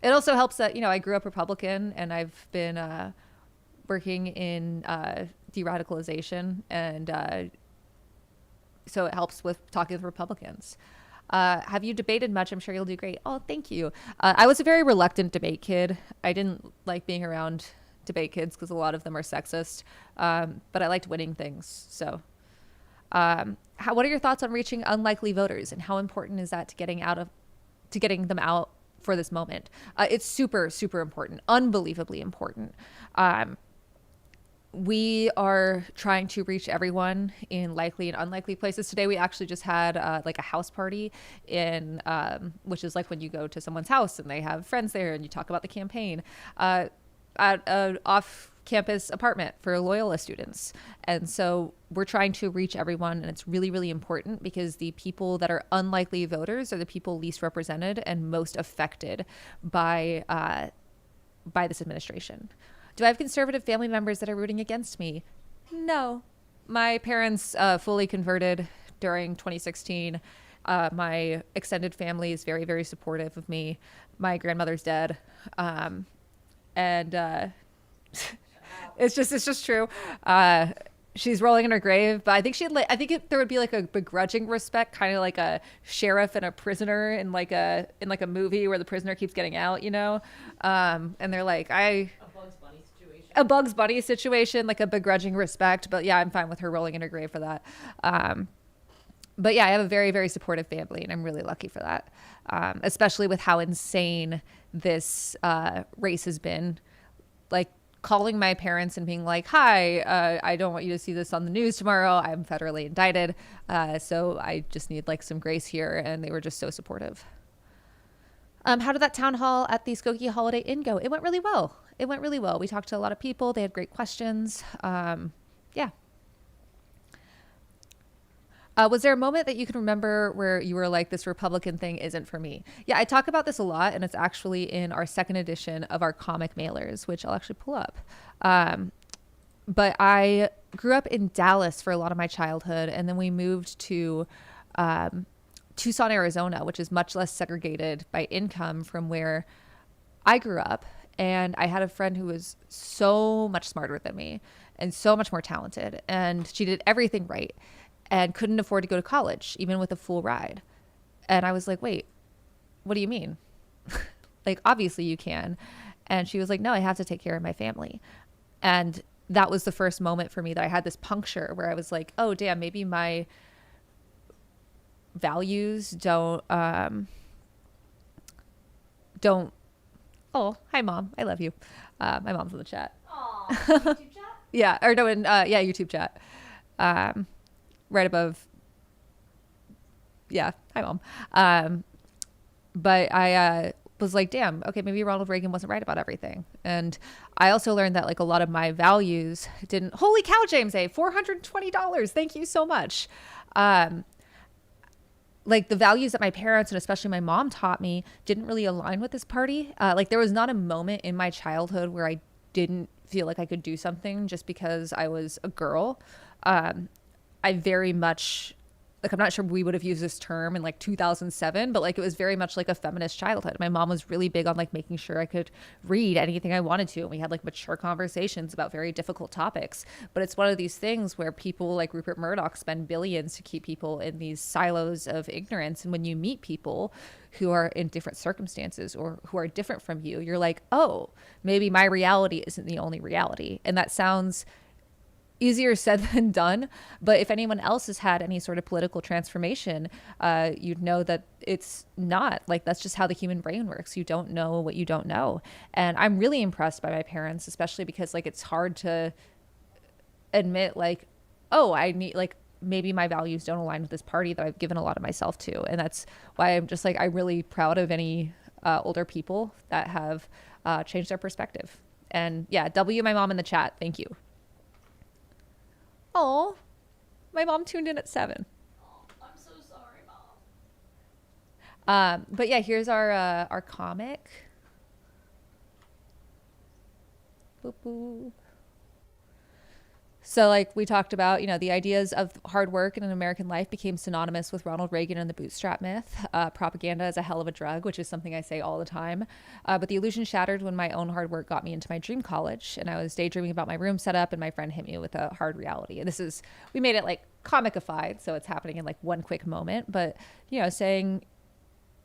It also helps that, I grew up Republican and I've been working in de-radicalization. And so it helps with talking with Republicans. Have you debated much? I'm sure you'll do great. Oh, thank you. I was a very reluctant debate kid. I didn't like being around debate kids because a lot of them are sexist. But I liked winning things. So what are your thoughts on reaching unlikely voters and how important is that to getting them out for this moment? It's super, super important, unbelievably important. We are trying to reach everyone in likely and unlikely places. Today, we actually just had like a house party which is like when you go to someone's house and they have friends there and you talk about the campaign at an off-campus apartment for Loyola students. And so we're trying to reach everyone, and it's really, really important because the people that are unlikely voters are the people least represented and most affected by this administration. Do I have conservative family members that are rooting against me? No. My parents fully converted during 2016. My extended family is very, very supportive of me. My grandmother's dead. It's just true. She's rolling in her grave, but I think there would be like a begrudging respect, kind of like a sheriff and a prisoner in like a movie where the prisoner keeps getting out, and they're like, a Bugs Bunny situation, like a begrudging respect. But yeah, I'm fine with her rolling in her grave for that. But yeah, I have a very, very supportive family, and I'm really lucky for that. Especially with how insane this race has been. Like calling my parents and being like, hi, I don't want you to see this on the news tomorrow. I'm federally indicted. So I just need like some grace here. And they were just so supportive. How did that town hall at the Skokie Holiday Inn go? It went really well. We talked to a lot of people. They had great questions. Yeah. Was there a moment that you can remember where you were like, this Republican thing isn't for me? Yeah, I talk about this a lot, and it's actually in our second edition of our comic mailers, which I'll actually pull up. But I grew up in Dallas for a lot of my childhood, and then we moved to Tucson, Arizona, which is much less segregated by income from where I grew up. And I had a friend who was so much smarter than me and so much more talented, and she did everything right and couldn't afford to go to college, even with a full ride. And I was like, wait, what do you mean? Like, obviously you can. And she was like, no, I have to take care of my family. And that was the first moment for me that I had this puncture where I was like, oh, damn, maybe my values don't, oh, hi, Mom. I love you. My mom's in the chat. Aw, YouTube chat? Yeah, or no, yeah, YouTube chat. Right above. Yeah, hi, Mom. But I was like, damn, okay, maybe Ronald Reagan wasn't right about everything. And I also learned that like a lot of my values didn't. Holy cow, James A, $420. Thank you so much. Like the values that my parents and especially my mom taught me didn't really align with this party. Like there was not a moment in my childhood where I didn't feel like I could do something just because I was a girl. I very much, like, I'm not sure we would have used this term in like 2007, but like it was very much like a feminist childhood. My mom was really big on like making sure I could read anything I wanted to. And we had like mature conversations about very difficult topics. But it's one of these things where people like Rupert Murdoch spend billions to keep people in these silos of ignorance. And when you meet people who are in different circumstances or who are different from you, you're like, oh, maybe my reality isn't the only reality. And that sounds easier said than done. But if anyone else has had any sort of political transformation, you'd know that it's not. Like, that's just how the human brain works. You don't know what you don't know. And I'm really impressed by my parents, especially because like it's hard to admit like, oh, I need like maybe my values don't align with this party that I've given a lot of myself to. And that's why I'm just like, I'm really proud of any older people that have changed their perspective. And yeah, W my mom in the chat. Thank you. Oh, my mom tuned in at 7. Oh, I'm so sorry, Mom. But yeah, here's our comic. Boop, boop. So like we talked about, you know, the ideas of hard work in an American life became synonymous with Ronald Reagan and the bootstrap myth. Propaganda is a hell of a drug, which is something I say all the time. But the illusion shattered when my own hard work got me into my dream college. And I was daydreaming about my room setup and my friend hit me with a hard reality. And this is, we made it like comicified. So it's happening in like one quick moment. But, you know, saying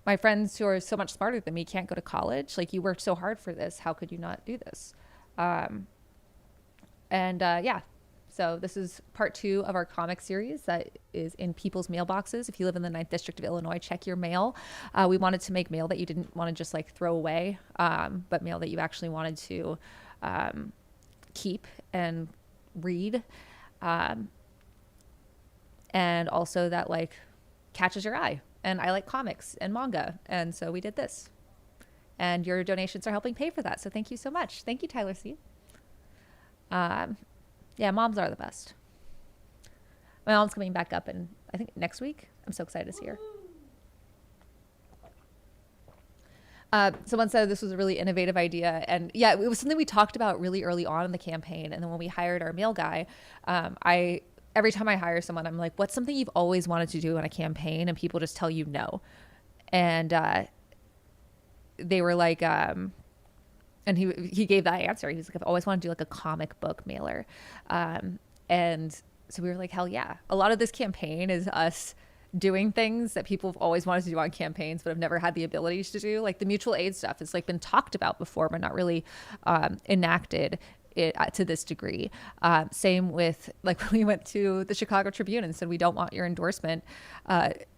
my friends who are so much smarter than me can't go to college. Like, you worked so hard for this. How could you not do this? Yeah. So this is part 2 of our comic series that is in people's mailboxes. If you live in the 9th District of Illinois, check your mail. We wanted to make mail that you didn't want to just like throw away, but mail that you actually wanted to keep and read. And also that like catches your eye. And I like comics and manga. And so we did this. And your donations are helping pay for that. So thank you so much. Thank you, Tyler C. Yeah, moms are the best. My mom's coming back up in, I think, next week. I'm so excited to see her. Someone said this was a really innovative idea. And yeah, it was something we talked about really early on in the campaign. And then when we hired our mail guy, every time I hire someone, I'm like, what's something you've always wanted to do in a campaign? And people just tell you no. And they were like, and he gave that answer. He was like, I've always wanted to do like a comic book mailer. And so we were like, hell yeah. A lot of this campaign is us doing things that people have always wanted to do on campaigns, but have never had the ability to do. Like the mutual aid stuff has like been talked about before, but not really enacted to this degree. Same with like when we went to the Chicago Tribune and said, we don't want your endorsement.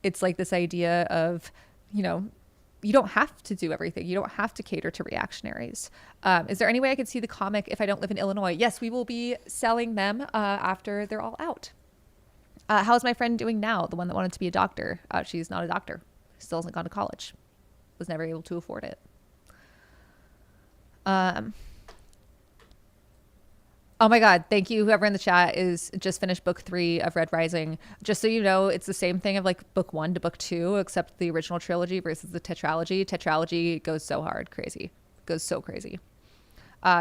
It's like this idea of, you know, you don't have to do everything. You don't have to cater to reactionaries. Is there any way I could see the comic if I don't live in Illinois? Yes, we will be selling them after they're all out. How's my friend doing now? The one that wanted to be a doctor. She's not a doctor. Still hasn't gone to college. Was never able to afford it. Oh my God. Thank you. Whoever in the chat is just finished book 3 of Red Rising. Just so you know, it's the same thing of like book 1 to book 2, except the original trilogy versus the tetralogy. Tetralogy goes so hard. Crazy. Goes so crazy.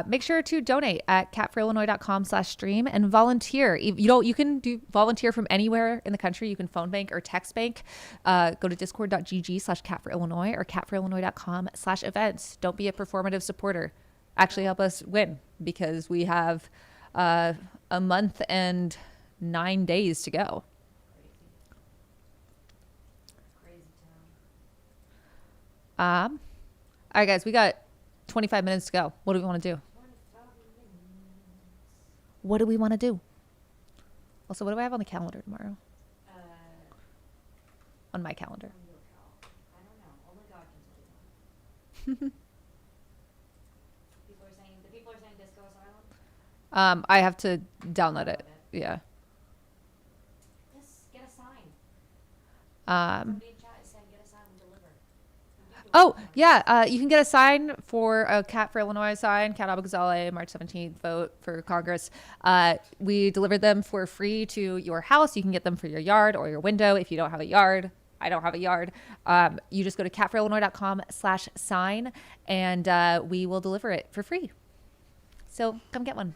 Make sure to donate at catforillinois.com/stream and volunteer. You can volunteer from anywhere in the country. You can phone bank or text bank. Go to discord.gg/catforillinois or catforillinois.com/events. Don't be a performative supporter. Actually help us win, because we have a month and 9 days to go. All right, guys, we got 25 minutes to go. What do we want to do? What do we want to do? Also, what do I have on the calendar tomorrow? On my calendar. I don't know. Only God can tell you. The people are saying Disco Asylum. I have to download it. Yeah. Just get a sign. Um, Somebody in chat is saying get a sign and deliver. Oh, yeah. You can get a sign for a Cat for Illinois sign, Cat Abogazale, March 17th, vote for Congress. We delivered them for free to your house. You can get them for your yard or your window if you don't have a yard. I don't have a yard. You just go to catforillinois.com/sign and we will deliver it for free. So come get one.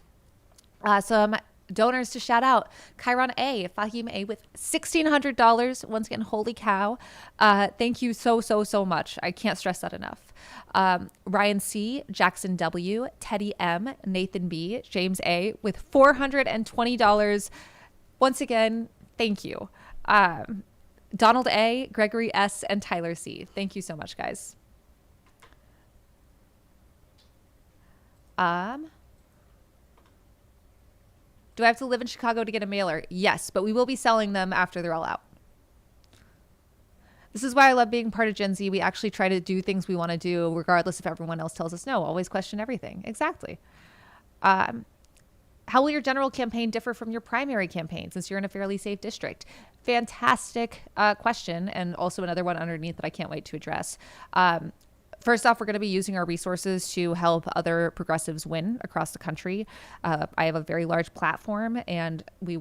Some donors to shout out: Chiron A, Fahim A with $1,600. Once again, holy cow. Thank you so much. I can't stress that enough. Ryan C, Jackson W, Teddy M, Nathan B, James A with $420. Once again, thank you. Donald A, Gregory S, and Tyler C. Thank you so much, guys. Do I have to live in Chicago to get a mailer? Yes, but we will be selling them after they're all out. This is why I love being part of Gen Z. We actually try to do things we want to do, regardless if everyone else tells us no. Always question everything. Exactly. How will your general campaign differ from your primary campaign since you're in a fairly safe district? Fantastic question, and also another one underneath that I can't wait to address. First off, we're going to be using our resources to help other progressives win across the country. I have a very large platform, and we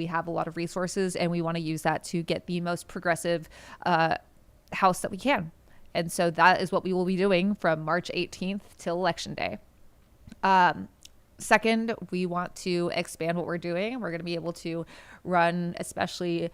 have a lot of resources, and we want to use that to get the most progressive house that we can. And so that is what we will be doing from March 18th till Election Day. Second, we want to expand what we're doing. We're going to be able to run, especially,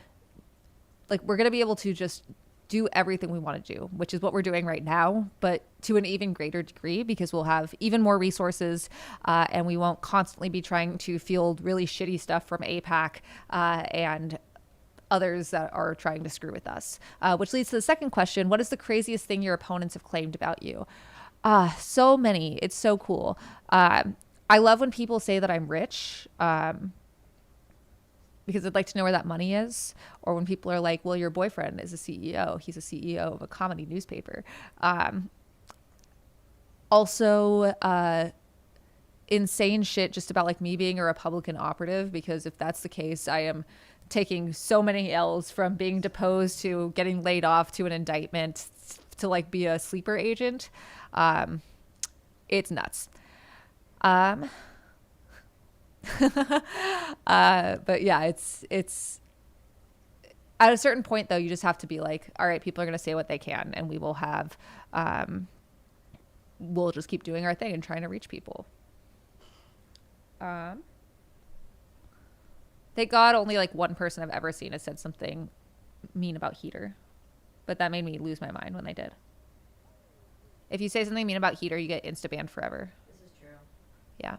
like, we're going to be able to just do everything we want to do, which is what we're doing right now, but to an even greater degree, because we'll have even more resources and we won't constantly be trying to field really shitty stuff from APAC and others that are trying to screw with us. Which leads to the second question: what is the craziest thing your opponents have claimed about you? So many. It's so cool. I love when people say that I'm rich. Because I'd like to know where that money is. Or when people are like, well, your boyfriend is a CEO. He's a CEO of a comedy newspaper. Also, insane shit just about like me being a Republican operative, because if that's the case, I am taking so many L's, from being deposed to getting laid off to an indictment to like be a sleeper agent. It's nuts. But yeah, it's at a certain point though, you just have to be like, all right, people are going to say what they can, and we will have, we'll just keep doing our thing and trying to reach people. Thank God only like one person I've ever seen has said something mean about Heater, but that made me lose my mind when they did. If you say something mean about Heater, you get insta-banned forever. This is true. Yeah.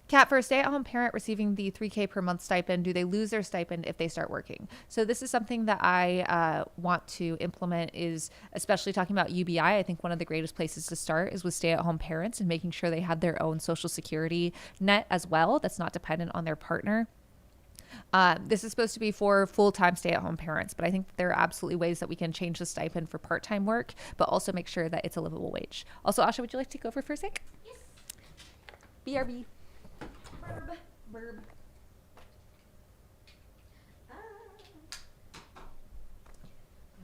Kat, for a stay-at-home parent receiving the $3K per month stipend, do they lose their stipend if they start working? So this is something that I want to implement, is especially talking about UBI. I think one of the greatest places to start is with stay-at-home parents and making sure they have their own Social Security net as well that's not dependent on their partner. This is supposed to be for full-time stay-at-home parents, but I think there are absolutely ways that we can change the stipend for part-time work, but also make sure that it's a livable wage. Also, Asha, would you like to take over for a sec? Yes. BRB. Burb. Go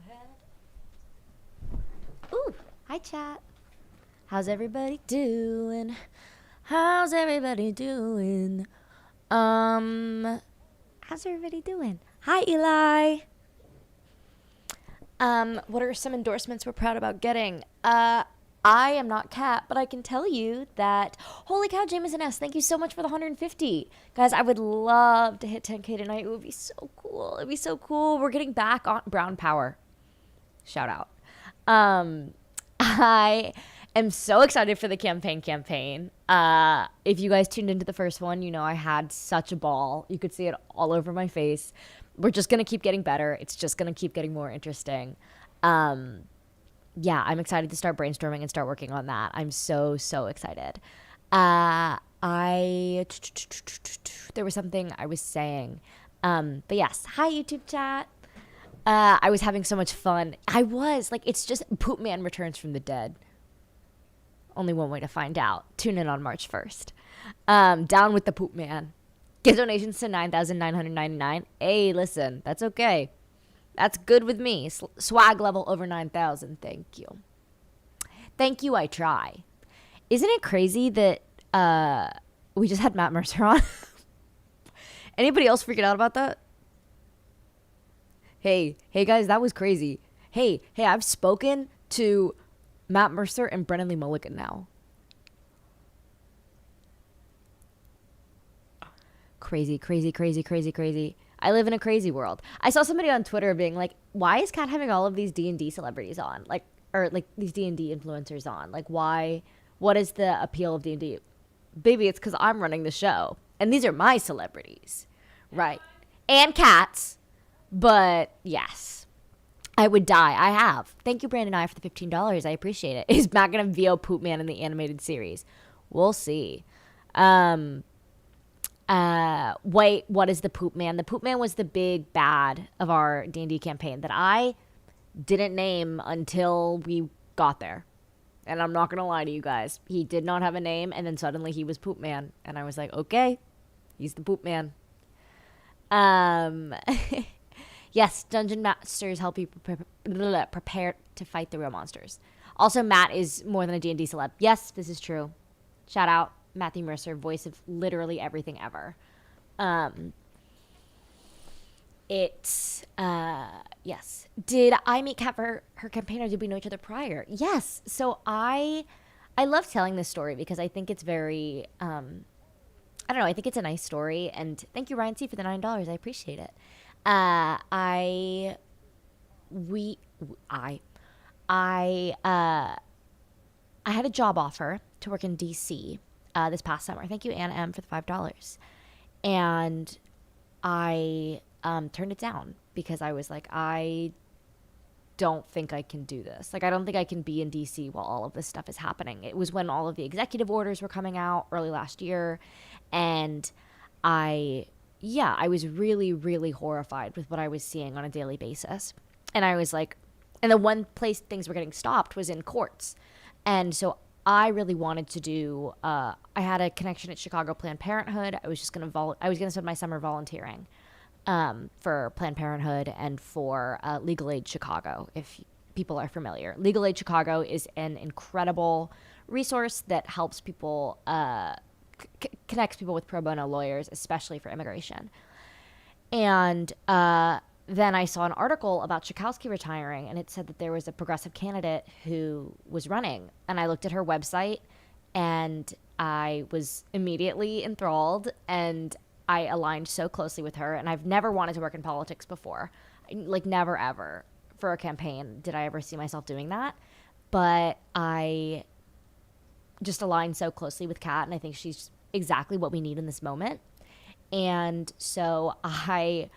ahead. Ooh, hi, chat. How's everybody doing? How's everybody doing? How's everybody doing? Hi, Eli. What are some endorsements we're proud about getting? I am not Kat, but I can tell you that, holy cow, Jameson S., thank you so much for the 150. Guys, I would love to hit 10K tonight. It would be so cool. It'd be so cool. We're getting back on Brown Power. Shout out. I am so excited for the campaign. If you guys tuned into the first one, you know I had such a ball. You could see it all over my face. We're just going to keep getting better. It's just going to keep getting more interesting. Yeah, I'm excited to start brainstorming and start working on that. I'm so excited. There was something I was saying. But yes, hi YouTube chat. I was having so much fun. I was like, it's just Poop Man returns from the dead. Only one way to find out. Tune in on March 1st. Down with the Poop Man. Give donations to 9,999. Hey, listen, that's okay. That's good with me. Swag level over 9,000. Thank you. Thank you, I try. Isn't it crazy that we just had Matt Mercer on? Anybody else freaking out about that? Hey guys, that was crazy. Hey, I've spoken to Matt Mercer and Brennan Lee Mulligan now. Crazy. I live in a crazy world. I saw somebody on Twitter being like, why is Kat having all of these D&D celebrities on? Like these D&D influencers on? Like, why? What is the appeal of D&D? Baby, it's because I'm running the show. And these are my celebrities. Right. And cats. But yes. I would die. I have. Thank you, Brandon I, for the $15. I appreciate it. Is Matt going to VO Poop Man in the animated series? We'll see. Wait, what is the Poop Man? The Poop Man was the big bad of our D&D campaign that I didn't name until we got there. And I'm not going to lie to you guys. He did not have a name, and then suddenly he was Poop Man. And I was like, okay, he's the Poop Man. Yes, Dungeon Masters help you prepare to fight the real monsters. Also, Matt is more than a D&D celeb. Yes, this is true. Shout out Matthew Mercer, voice of literally everything ever. Yes. Did I meet Kat for her campaign, or did we know each other prior? Yes. So I love telling this story because I think it's very, I don't know, I think it's a nice story. And thank you, Ryan C., for the $9. I appreciate it. I had a job offer to work in DC this past summer. Thank you, Anna M., for the $5. And I turned it down because I was like, I don't think I can do this. Like, I don't think I can be in DC while all of this stuff is happening. It was when all of the executive orders were coming out early last year. And I was really horrified with what I was seeing on a daily basis. And I was like, and the one place things were getting stopped was in courts. And so I really wanted to do, I had a connection at Chicago Planned Parenthood. I was just going to spend my summer volunteering for Planned Parenthood and for Legal Aid Chicago, if people are familiar. Legal Aid Chicago is an incredible resource that helps people, connects people with pro bono lawyers, especially for immigration. And then I saw an article about Schakowsky retiring, and it said that there was a progressive candidate who was running. And I looked at her website, and I was immediately enthralled, and I aligned so closely with her. And I've never wanted to work in politics before. Like, never, ever. For a campaign did I ever see myself doing that. But I just aligned so closely with Kat, and I think she's exactly what we need in this moment. And so I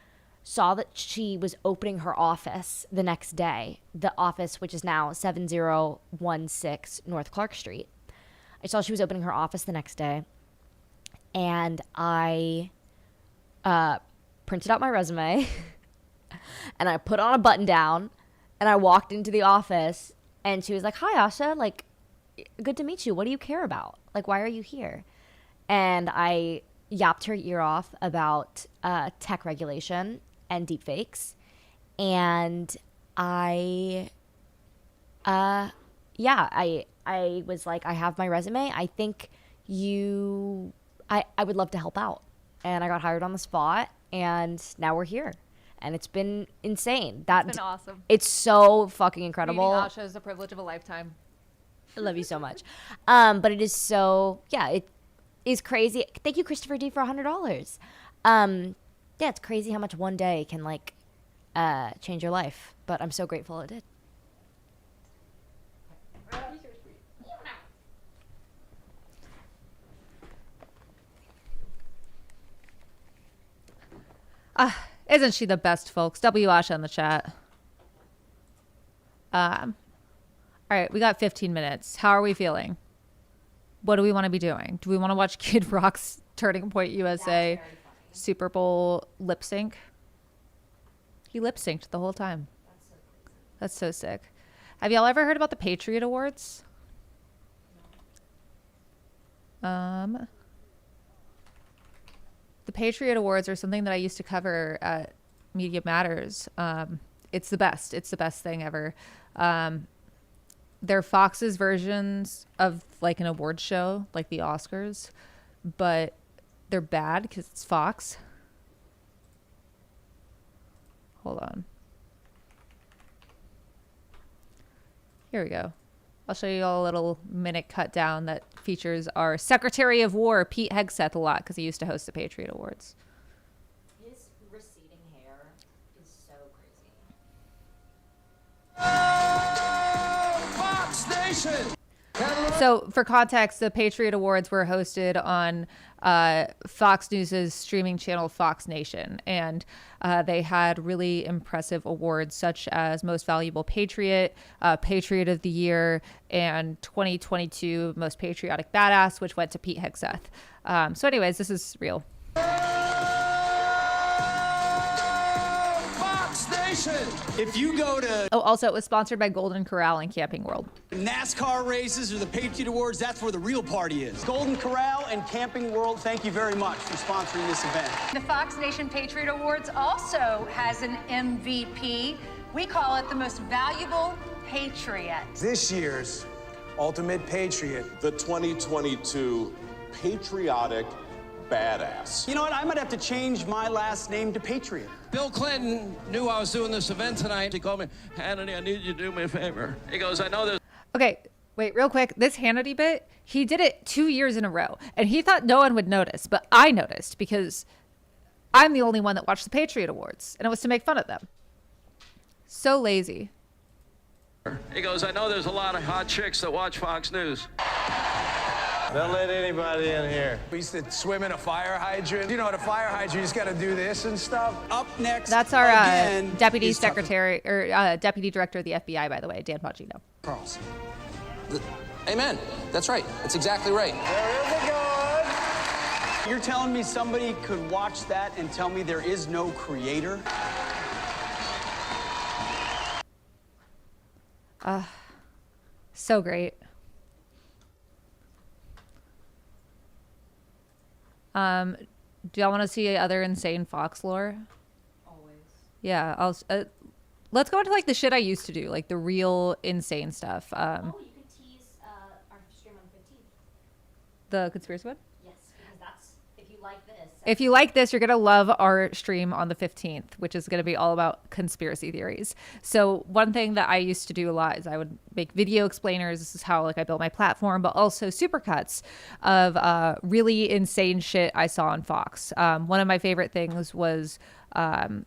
saw that she was opening her office the next day, the office which is now 7016 North Clark Street. I saw she was opening her office the next day, and I printed out my resume and I put on a button down and I walked into the office, and she was like, "Hi, Asha, like, good to meet you. What do you care about? Like, why are you here?" And I yapped her ear off about tech regulation and deepfakes. And I I was like, I have my resume. I think I would love to help out. And I got hired on the spot, and now we're here. And it's been insane. It's been awesome. It's so fucking incredible. Meeting Asha is the privilege of a lifetime. I love you so much. But it is so, yeah, it is crazy. Thank you, Christopher D, for $100. Yeah, it's crazy how much one day can, like, change your life. But I'm so grateful it did. Isn't she the best, folks? W Asha in the chat. All right, we got 15 minutes. How are we feeling? What do we want to be doing? Do we want to watch Kid Rock's Turning Point USA Super Bowl lip sync? He lip synced the whole time. That's so sick. Have y'all ever heard about the Patriot Awards? The Patriot Awards are something that I used to cover at Media Matters. It's the best. It's the best thing ever. They're Fox's versions of like an award show, like the Oscars, but they're bad because it's Fox. Hold on. Here we go. I'll show you all a little minute cut down that features our Secretary of War, Pete Hegseth, a lot because he used to host the Patriot Awards. His receding hair is so crazy. Fox Nation! So, for context, the Patriot Awards were hosted on Fox News' streaming channel, Fox Nation. And they had really impressive awards such as Most Valuable Patriot, Patriot of the Year, and 2022 Most Patriotic Badass, which went to Pete Hegseth. So anyways, this is real. Fox Nation! If you go to Oh, also, it was sponsored by Golden Corral and Camping World. NASCAR races or the Patriot Awards, that's where the real party is. Golden Corral and Camping World, thank you very much for sponsoring this event. The Fox Nation Patriot Awards also has an MVP. We call it the Most Valuable Patriot. This year's Ultimate Patriot. The 2022 Patriotic Badass. You know what, I might have to change my last name to Patriot. Bill Clinton knew I was doing this event tonight. He called me, Hannity, I need you to do me a favor. He goes, I know there's Okay, wait, real quick. This Hannity bit, he did it 2 years in a row. And he thought no one would notice, but I noticed because I'm the only one that watched the Patriot Awards. And it was to make fun of them. So lazy. He goes, I know there's a lot of hot chicks that watch Fox News. Don't let anybody in here. We used to swim in a fire hydrant. You know, at a fire hydrant, you just got to do this and stuff. Up next, That's our again, deputy is Tucker secretary or deputy director of the FBI, by the way, Dan Bongino. Carlson. Amen. That's right. That's exactly right. There is a God. You're telling me somebody could watch that and tell me there is no creator? So great. Do y'all want to see other insane Fox lore? Always. Yeah, let's go into like the shit I used to do, like the real insane stuff. Oh, you could tease our stream on the 15th. The conspiracy one? Yes, because that's, if you like this. If you like this, you're going to love our stream on the 15th, which is going to be all about conspiracy theories. So one thing that I used to do a lot is I would make video explainers. This is how like I built my platform, but also supercuts of really insane shit I saw on Fox. One of my favorite things was cutting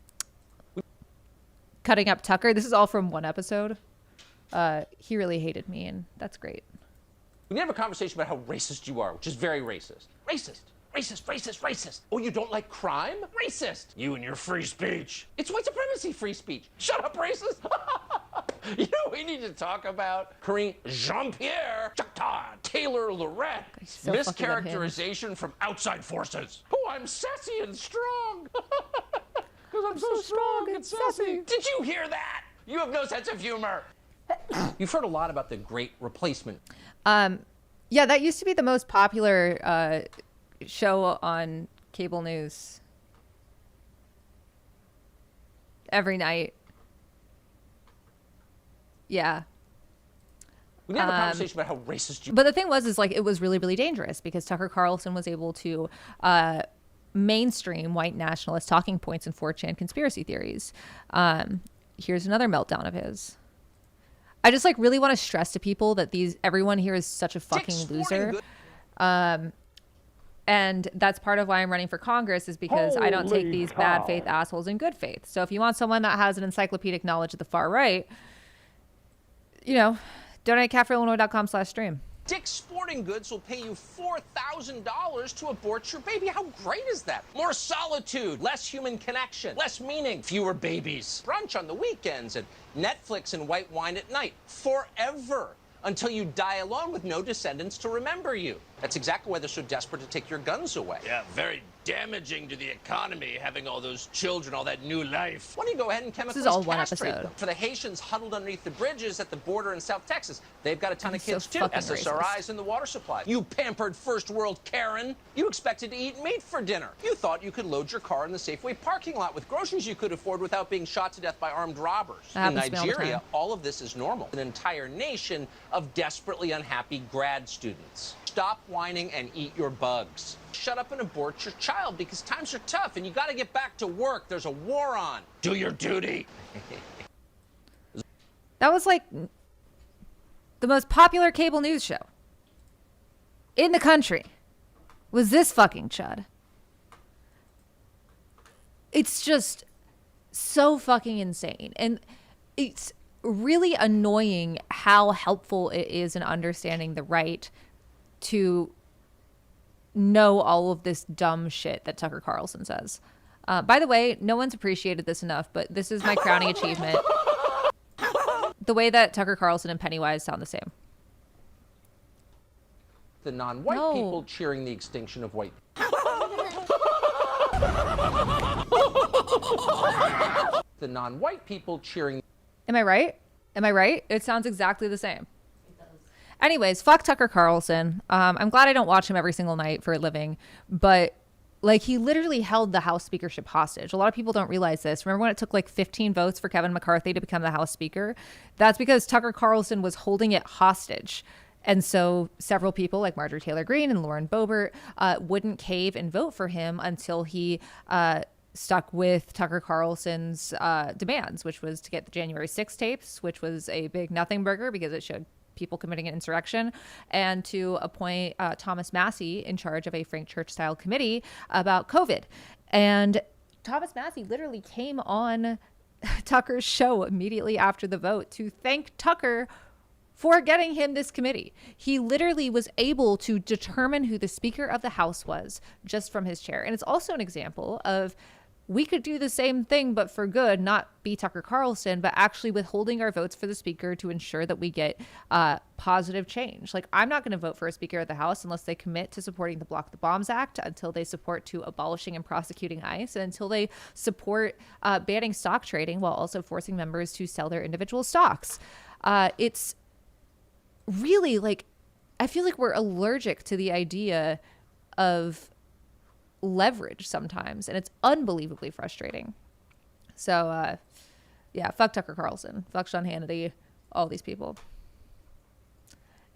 up Tucker. This is all from one episode. He really hated me, and that's great. We need to have a conversation about how racist you are, which is very racist. Racist. Racist, racist, racist. Oh, you don't like crime? Racist. You and your free speech. It's white supremacy free speech. Shut up, racist. You know what we need to talk about? Corinne Jean-Pierre, Choctaw, Taylor Lorette. So fucking Mischaracterization from outside forces. Oh, I'm sassy and strong. Because I'm so strong and sassy. Did you hear that? You have no sense of humor. You've heard a lot about the Great Replacement. Yeah, that used to be the most popular show on cable news. Every night. Yeah. We need to have a conversation about how racist you But the thing was, is like, it was really, really dangerous because Tucker Carlson was able to mainstream white nationalist talking points and 4chan conspiracy theories. Here's another meltdown of his. I just like really want to stress to people that everyone here is such a fucking loser. And that's part of why I'm running for Congress, is because I don't take these bad faith assholes in good faith. So if you want someone that has an encyclopedic knowledge of the far right, donate catforillinois.com/stream. Dick's Sporting Goods will pay you $4,000 to abort your baby. How great is that? More solitude, less human connection, less meaning, fewer babies. Brunch on the weekends, and Netflix and white wine at night. Forever. Until you die alone with no descendants to remember you. That's exactly why they're so desperate to take your guns away. Yeah, very damaging to the economy, having all those children, all that new life. Why don't you go ahead and chemically This is all one castrate episode. them? For the Haitians huddled underneath the bridges at the border in South Texas, they've got a ton of so kids too. fucking SSRIs racist. in the water supply. You pampered first world Karen. You expected to eat meat for dinner. You thought you could load your car in the Safeway parking lot with groceries you could afford without being shot to death by armed robbers. That In happens to me all the Nigeria, time. all of this is normal. An entire nation of desperately unhappy grad students. Stop whining and eat your bugs. Shut up and abort your child because times are tough and you got to get back to work. There's a war on. Do your duty. That was like the most popular cable news show in the country. Was this fucking chud? It's just so fucking insane. And it's really annoying how helpful it is in understanding the right to know all of this dumb shit that Tucker Carlson says. By the way, no one's appreciated this enough, but this is my crowning achievement. The way that Tucker Carlson and Pennywise sound the same. The non-white No. people cheering the extinction of white. The non-white people cheering. Am I right? Am I right? It sounds exactly the same. Anyways, fuck Tucker Carlson. I'm glad I don't watch him every single night for a living, but like he literally held the House speakership hostage. A lot of people don't realize this. Remember when it took like 15 votes for Kevin McCarthy to become the House Speaker? That's because Tucker Carlson was holding it hostage. And so several people like Marjorie Taylor Greene and Lauren Boebert wouldn't cave and vote for him until he stuck with Tucker Carlson's demands, which was to get the January 6th tapes, which was a big nothing burger because it showed people committing an insurrection, and to appoint Thomas Massey in charge of a Frank Church-style committee about COVID. And Thomas Massey literally came on Tucker's show immediately after the vote to thank Tucker for getting him this committee. He literally was able to determine who the Speaker of the House was just from his chair. And it's also an example of we could do the same thing, but for good, not be Tucker Carlson, but actually withholding our votes for the Speaker to ensure that we get positive change. Like, I'm not going to vote for a Speaker of the House unless they commit to supporting the Block the Bombs Act, until they support to abolishing and prosecuting ICE, and until they support banning stock trading while also forcing members to sell their individual stocks. It's really like, I feel like we're allergic to the idea of leverage sometimes, and it's unbelievably frustrating. So yeah, fuck Tucker Carlson, fuck Sean Hannity, all these people.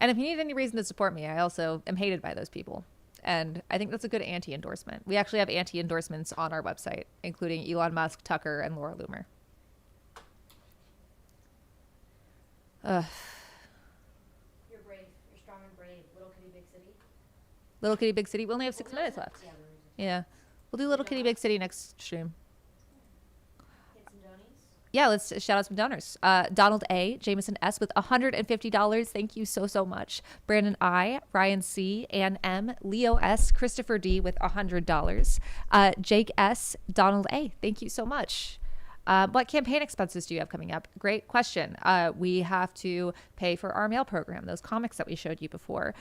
And if you need any reason to support me, I also am hated by those people, and I think that's a good anti-endorsement. We actually have anti-endorsements on our website, including Elon Musk, Tucker, and Laura Loomer. You're brave. You're strong and brave. Little kitty, big city. Little Kitty Big City. We only have 6 minutes left. Yeah, we'll do Little Kitty Big City next stream. Get some donies. Yeah, let's shout out some donors. Donald A, Jameson S with $150. Thank you so much. Brandon I, Ryan C, Ann M, Leo S, Christopher D with $100. Jake S, Donald A, thank you so much. What campaign expenses do you have coming up? Great question. We have to pay for our mail program, those comics that we showed you before.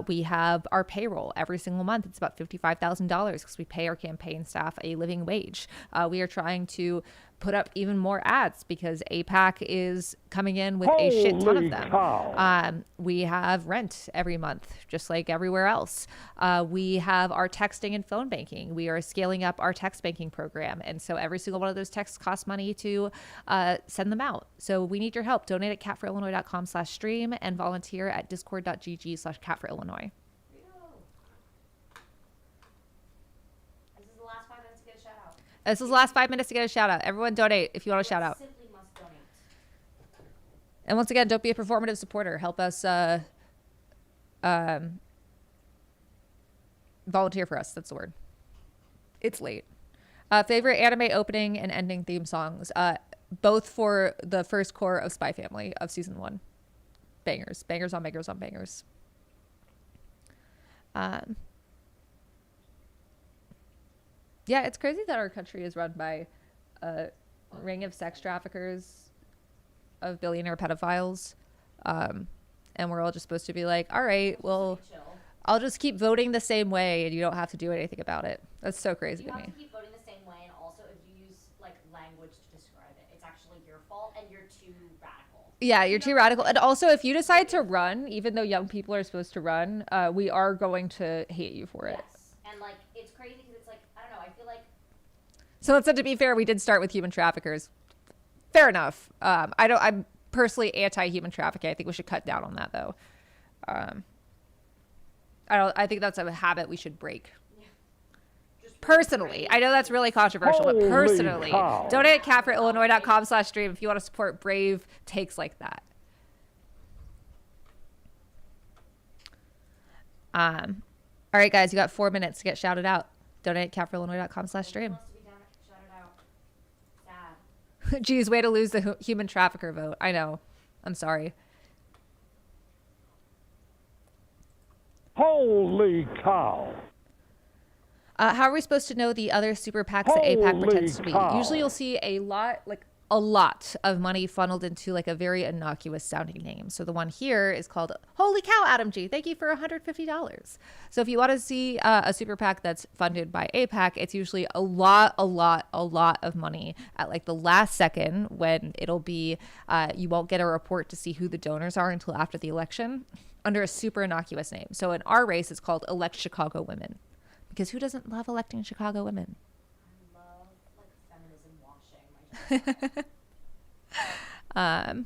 We have our payroll every single month. It's about $55,000 because we pay our campaign staff a living wage. We are trying to put up even more ads because APAC is coming in with a shit ton of them. We have rent every month, just like everywhere else. We have our texting and phone banking. We are scaling up our text banking program. And so every single one of those texts costs money to send them out. So we need your help. Donate at catforillinois.com/stream and volunteer at discord.gg/catforillinois. This is the last 5 minutes to get a shout out. Everyone donate if you want a shout out. Simply must donate. And once again, don't be a performative supporter. Help us volunteer for us. That's the word. It's late. Favorite anime opening and ending theme songs. Both for the first core of Spy Family of season 1. Bangers. Bangers on bangers on bangers. Yeah, it's crazy that our country is run by a ring of sex traffickers, of billionaire pedophiles. And we're all just supposed to be like, all right, well, I'll just keep voting the same way and you don't have to do anything about it. That's so crazy to me. You have to keep voting the same way, and also if you use like language to describe it, it's actually your fault and you're too radical. Yeah, you're too radical. And also, if you decide to run, even though young people are supposed to run, we are going to hate you for it. Yes, and like it's crazy because it's like, I don't know, I feel like. So let's say, to be fair, we did start with human traffickers. Fair enough. I'm personally anti-human trafficking. I think we should cut down on that, though. I think that's a habit we should break. Personally, I know that's really controversial, but personally, donate at catforillinois.com/stream if you want to support brave takes like that. All right, guys, you got 4 minutes to get shouted out. Donate at catforillinois.com/stream. Geez, way to lose the human trafficker vote. I know. I'm sorry. Holy cow. How are we supposed to know the other super PACs that APAC pretends to be? Usually you'll see a lot of money funneled into like a very innocuous sounding name. So the one here is called Holy Cow, Adam G. Thank you for $150. So if you want to see a super PAC that's funded by APAC, it's usually a lot of money at like the last second, when it'll be, you won't get a report to see who the donors are until after the election, under a super innocuous name. So in our race, it's called Elect Chicago Women. Because who doesn't love electing Chicago women? I love like feminism washing my job.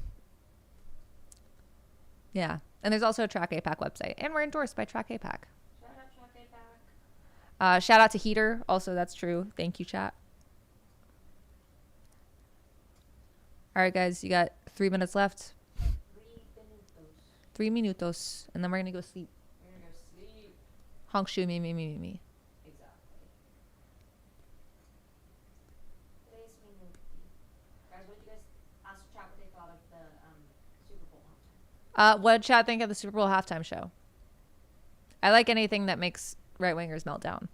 Yeah. And there's also a Track APAC website. And we're endorsed by Track APAC. Shout out Track APAC. Shout out to Heater. Also, that's true. Thank you, chat. All right, guys. You got 3 minutes left. 3 minutos. And then we're going to go sleep. We're going to go sleep. Honk shoe me. Exactly. Today's minuti. Guys, what did you guys ask chat what they thought of the Super Bowl halftime? What did chat think of the Super Bowl halftime show? I like anything that makes right-wingers melt down.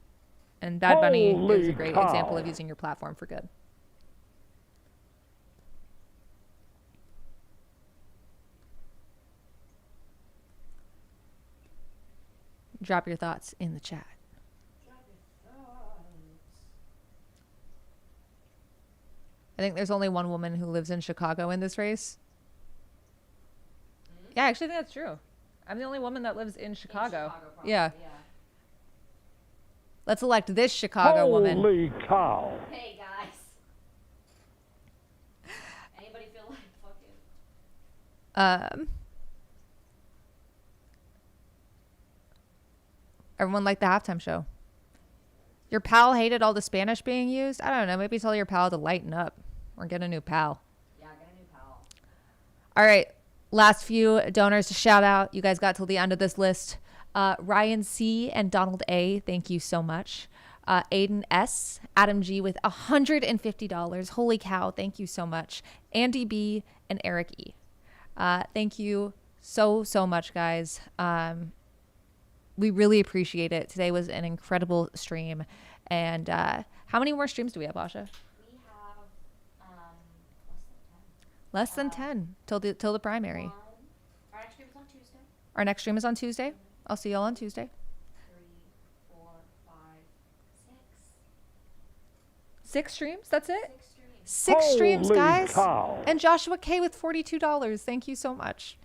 And Bad Bunny is a great example of using your platform for good. Drop your thoughts in the chat. I think there's only one woman who lives in Chicago in this race. Yeah, I actually think that's true. I'm the only woman that lives in Chicago. Yeah. Let's elect this Chicago woman. Holy cow. Hey, guys. Anybody feel like fucking? Everyone liked the halftime show. Your pal hated all the Spanish being used? I don't know. Maybe tell your pal to lighten up or get a new pal. Yeah, get a new pal. All right. Last few donors to shout out. You guys got till the end of this list. Ryan C. and Donald A. Thank you so much. Aiden S. Adam G. with $150. Holy cow. Thank you so much. Andy B. and Eric E. Thank you so much, guys. We really appreciate it. Today was an incredible stream. And how many more streams do we have, Asha? We have less than 10 till the primary. Our next stream is on Tuesday. Our next stream is on Tuesday. I'll see y'all on Tuesday. 3, 4, 5, 6. 6 streams? That's it? 6 streams. 6 streams, Holy guys. cow. And Joshua K with $42. Thank you so much.